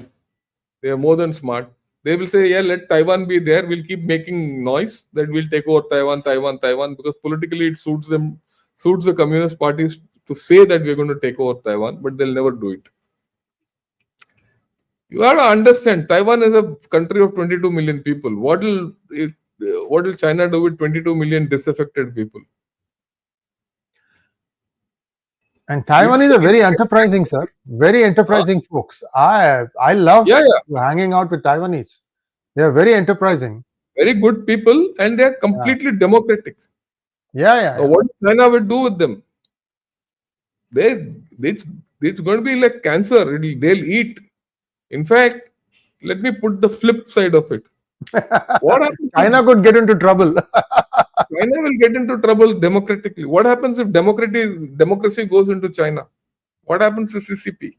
more than smart, they will say, yeah, let Taiwan be there. We'll keep making noise that we'll take over Taiwan, because politically it suits them, suits the communist parties to say that we're going to take over Taiwan, but they'll never do it. You have to understand, Taiwan is a country of 22 million people. What will China do with 22 million disaffected people? And Taiwan is a very enterprising, sir. Very enterprising folks. I love hanging out with Taiwanese. They are very enterprising. Very good people, and they are completely democratic. So what China will do with them? It's going to be like cancer. They'll eat. In fact, let me put the flip side of it. What happens? China could get into trouble. China will get into trouble democratically. What happens if democracy goes into China? What happens to CCP?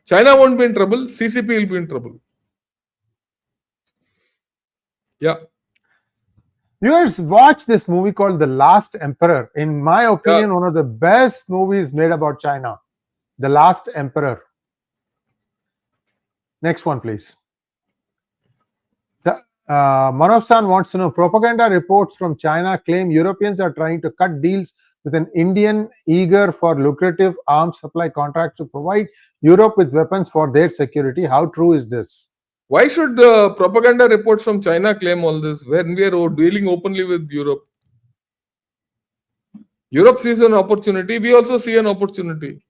China won't be in trouble. CCP will be in trouble. Yeah. Viewers, watch this movie called The Last Emperor. In my opinion, one of the best movies made about China. The Last Emperor. Next one, please. Manav-san wants to know, propaganda reports from China claim Europeans are trying to cut deals with an Indian eager for lucrative arms supply contracts to provide Europe with weapons for their security. How true is this? Why should propaganda reports from China claim all this when we are dealing openly with Europe? Europe sees an opportunity. We also see an opportunity.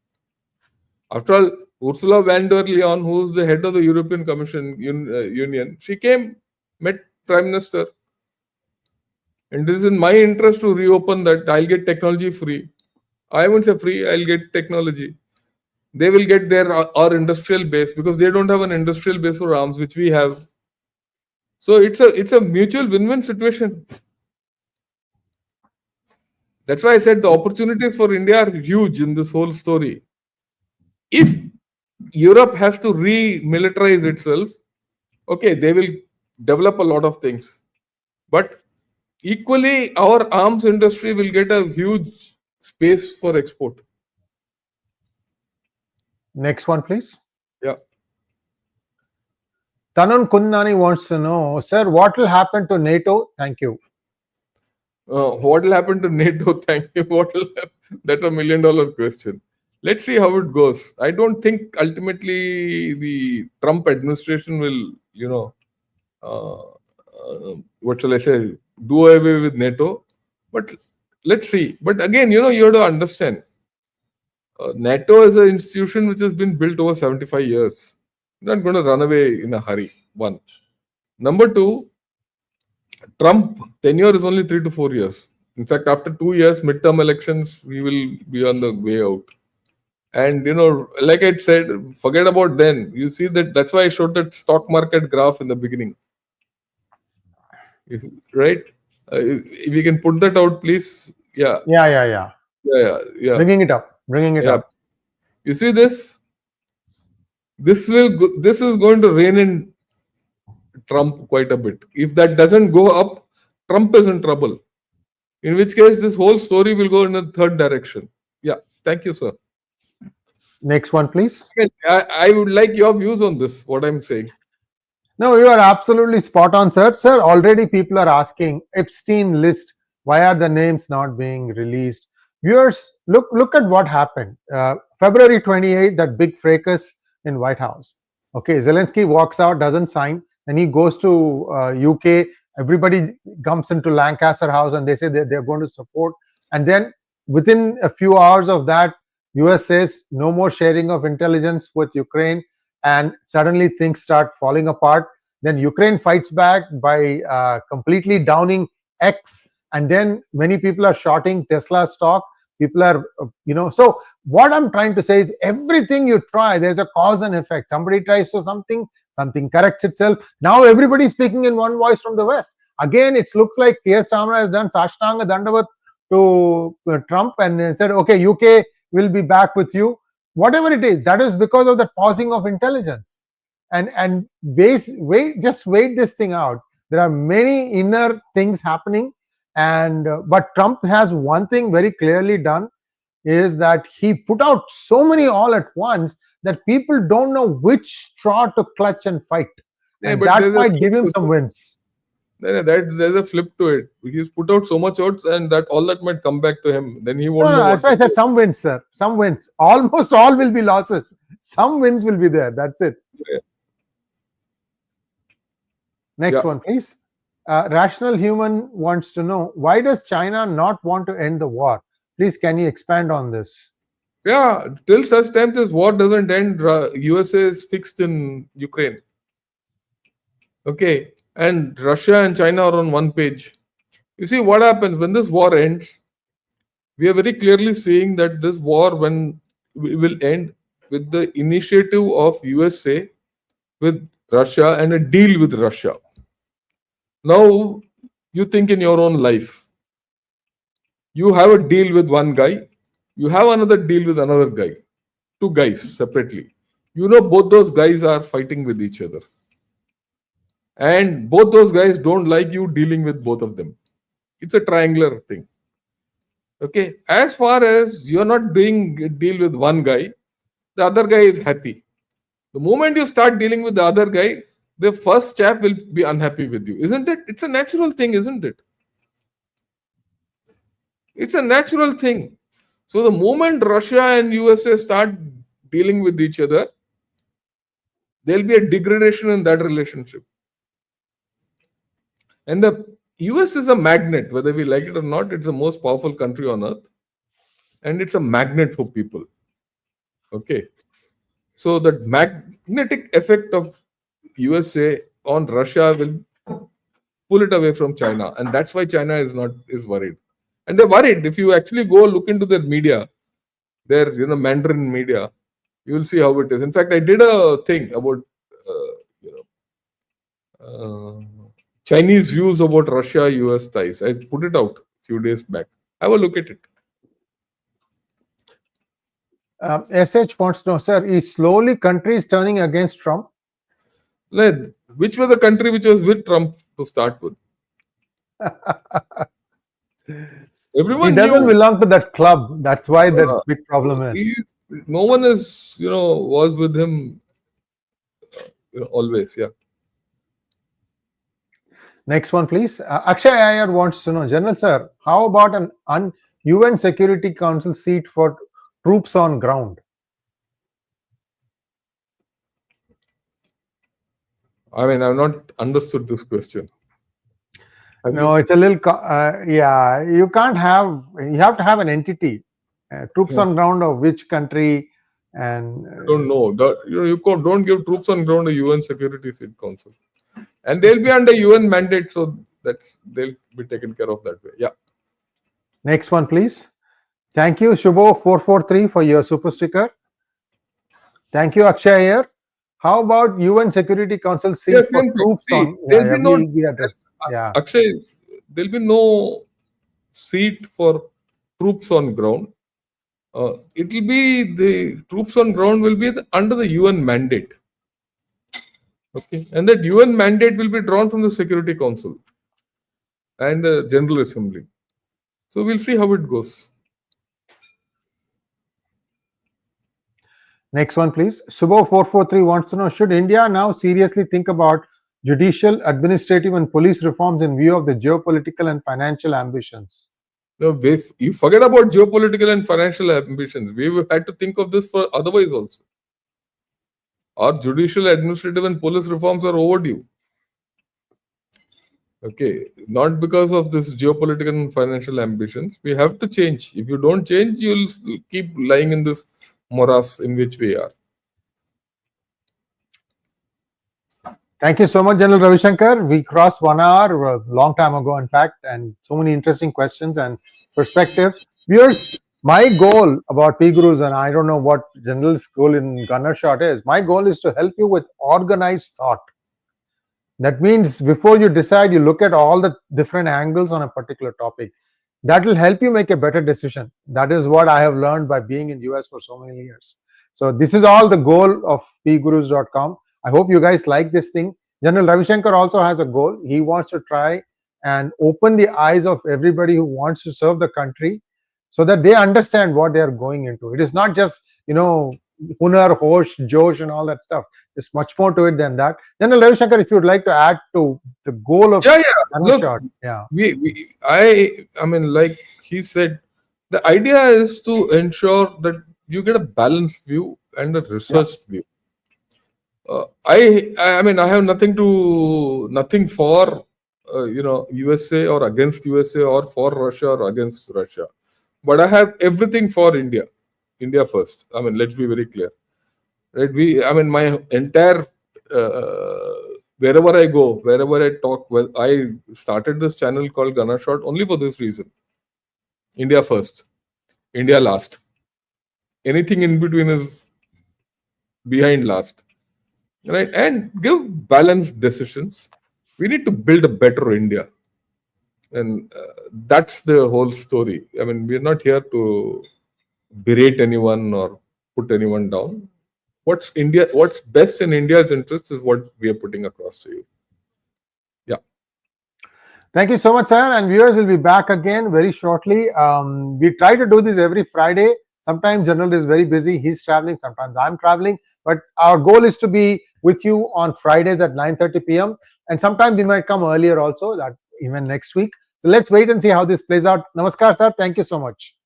After all, Ursula von der Leyen, who is the head of the European Commission Union, she came, met Prime Minister. And it is in my interest to reopen that. I'll get technology free. I won't say free, I'll get technology. They will get our industrial base, because they don't have an industrial base for arms, which we have. So it's a mutual win-win situation. That's why I said the opportunities for India are huge in this whole story. If Europe has to re-militarize itself, okay, they will develop a lot of things. But equally, our arms industry will get a huge space for export. Next one, please. Yeah. Tanun Kunnani wants to know, sir, what will happen to NATO? Thank you. What will happen to NATO? Thank you. That's $1 million question. Let's see how it goes. I don't think ultimately the Trump administration will, what shall I say, do away with NATO. But let's see. But again, you have to understand, NATO is an institution which has been built over 75 years. You're not going to run away in a hurry. One. Number two, Trump tenure is only 3 to 4 years. In fact, after 2 years, midterm elections, we will be on the way out. And like I said, forget about then. You see that's why I showed that stock market graph in the beginning. Right? If we can put that out, please. Yeah. Yeah. Bringing it up. You see this? This is going to rein in Trump quite a bit. If that doesn't go up, Trump is in trouble. In which case, this whole story will go in a third direction. Yeah. Thank you, sir. Next one, please. I would like your views on this, what I'm saying. No, you are absolutely spot on, sir. Sir, already people are asking, Epstein list, why are the names not being released? Viewers, look at what happened. February 28th, that big fracas in White House. Okay, Zelenskyy walks out, doesn't sign, and he goes to UK. Everybody comes into Lancaster House and they say that they're going to support. And then within a few hours of that, US says no more sharing of intelligence with Ukraine, and suddenly things start falling apart. Then Ukraine fights back by completely downing X, and then many people are shorting Tesla stock. People are, so what I'm trying to say is everything you try, there's a cause and effect. Somebody tries to something corrects itself. Now everybody is speaking in one voice from the West. Again, it looks like Keir Starmer has done 𝗪𝗪𝗪𝗪𝗪 to Trump and said, okay, UK will be back with you. Whatever it is, that is because of the pausing of intelligence. And wait this thing out. There are many inner things happening. But Trump has one thing very clearly done, is that he put out so many all at once that people don't know which straw to clutch and fight. And that might give him some wins. There's a flip to it. He's put out so much out, and that all that might come back to him. Then he won't know. That's why I said some wins, sir. Some wins. Almost all will be losses. Some wins will be there. That's it. Yeah. Next one, please. Rational Human wants to know, why does China not want to end the war? Please, can you expand on this? Yeah, till such time this war doesn't end, USA is fixed in Ukraine. Okay, and Russia and China are on one page. You see what happens when this war ends. We are very clearly seeing that this war will end with the initiative of USA with Russia and a deal with Russia. Now, you think in your own life. You have a deal with one guy. You have another deal with another guy. 2 guys separately. Both those guys are fighting with each other. And both those guys don't like you dealing with both of them. It's a triangular thing. Okay. As far as you're not doing a deal with one guy, the other guy is happy. The moment you start dealing with the other guy, the first chap will be unhappy with you. Isn't it? It's a natural thing, isn't it? It's a natural thing. So the moment Russia and USA start dealing with each other, there'll be a degradation in that relationship. And the US is a magnet, whether we like it or not. It's the most powerful country on earth. And it's a magnet for people. Okay. So the magnetic effect of USA on Russia will pull it away from China. And that's why China is worried. And they're worried. If you actually go look into their media, their Mandarin media, you will see how it is. In fact, I did a thing about Chinese views about Russia-US ties. I put it out a few days back. Have a look at it. SH wants to know, sir, is slowly countries turning against Trump? Which was the country which was with Trump to start with? Everyone he doesn't belong to that club. That's why the big problem is. No one is, was with him always. Yeah. Next one, please. 𝗥𝗘𝗙 Iyer wants to know, General Sir, how about an UN Security Council seat for troops on ground? I mean, I've not understood this question. No, it's a little, yeah, you can't have, you have to have an entity, troops on ground of which country, and I don't know. Don't give troops on ground to UN Security Council. And they'll be under UN mandate, so they'll be taken care of that way. Yeah. Next one, please. Thank you, 𝗏𝗏𝗏𝗏 for your super sticker. Thank you, Akshay Iyer. How about UN Security Council seat for troops on? Yeah. Akshay, there'll be no seat for troops on ground. It will be the troops on ground will be under the UN mandate. Okay, and that UN mandate will be drawn from the Security Council and the General Assembly. So we'll see how it goes. Next one, please. 𝗏𝗏𝗏𝗏 wants to know, should India now seriously think about judicial, administrative and police reforms in view of the geopolitical and financial ambitions? No, if you forget about geopolitical and financial ambitions, we had to think of this for otherwise also. Our judicial, administrative and police reforms are overdue. Okay, not because of this geopolitical and financial ambitions. We have to change. If you don't change, you'll keep lying in this morass in which we are. Thank you so much, General Ravi Shankar. We crossed 1 hour a long time ago, in fact, and so many interesting questions and perspectives. Viewers, my goal about PGurus, and I don't know what General's goal in gunner shot is, my goal is to help you with organized thought. That means before you decide, you look at all the different angles on a particular topic. That will help you make a better decision. That is what I have learned by being in US for so many years. So this is all the goal of PGurus.com. I hope you guys like this thing. General Ravi Shankar also has a goal. He wants to try and open the eyes of everybody who wants to serve the country so that they understand what they are going into. It is not just, hunar, hosh, josh and all that stuff. There's much more to it than that. General Ravi Shankar, if you would like to add to the goal of Look, I mean, like he said, the idea is to ensure that you get a balanced view and a researched view. I mean, I have nothing for USA or against USA or for Russia or against Russia, but I have everything for India first. I mean, let's be very clear, right? I mean, my entire wherever I go, wherever I talk, I started this channel called Gunner Shot only for this reason: India first, India last. Anything in between is behind last. Right, and give balanced decisions. We need to build a better India, and that's the whole story. I mean, we're not here to berate anyone or put anyone down. What's best in India's interest is what we are putting across to you. Yeah. Thank you so much, sir. And viewers will be back again very shortly. We try to do this every Friday. Sometimes General is very busy. He's traveling. Sometimes I'm traveling. But our goal is to be with you on Fridays at 9:30 p.m. And sometimes we might come earlier also, that even next week. So let's wait and see how this plays out. Namaskar, sir. Thank you so much.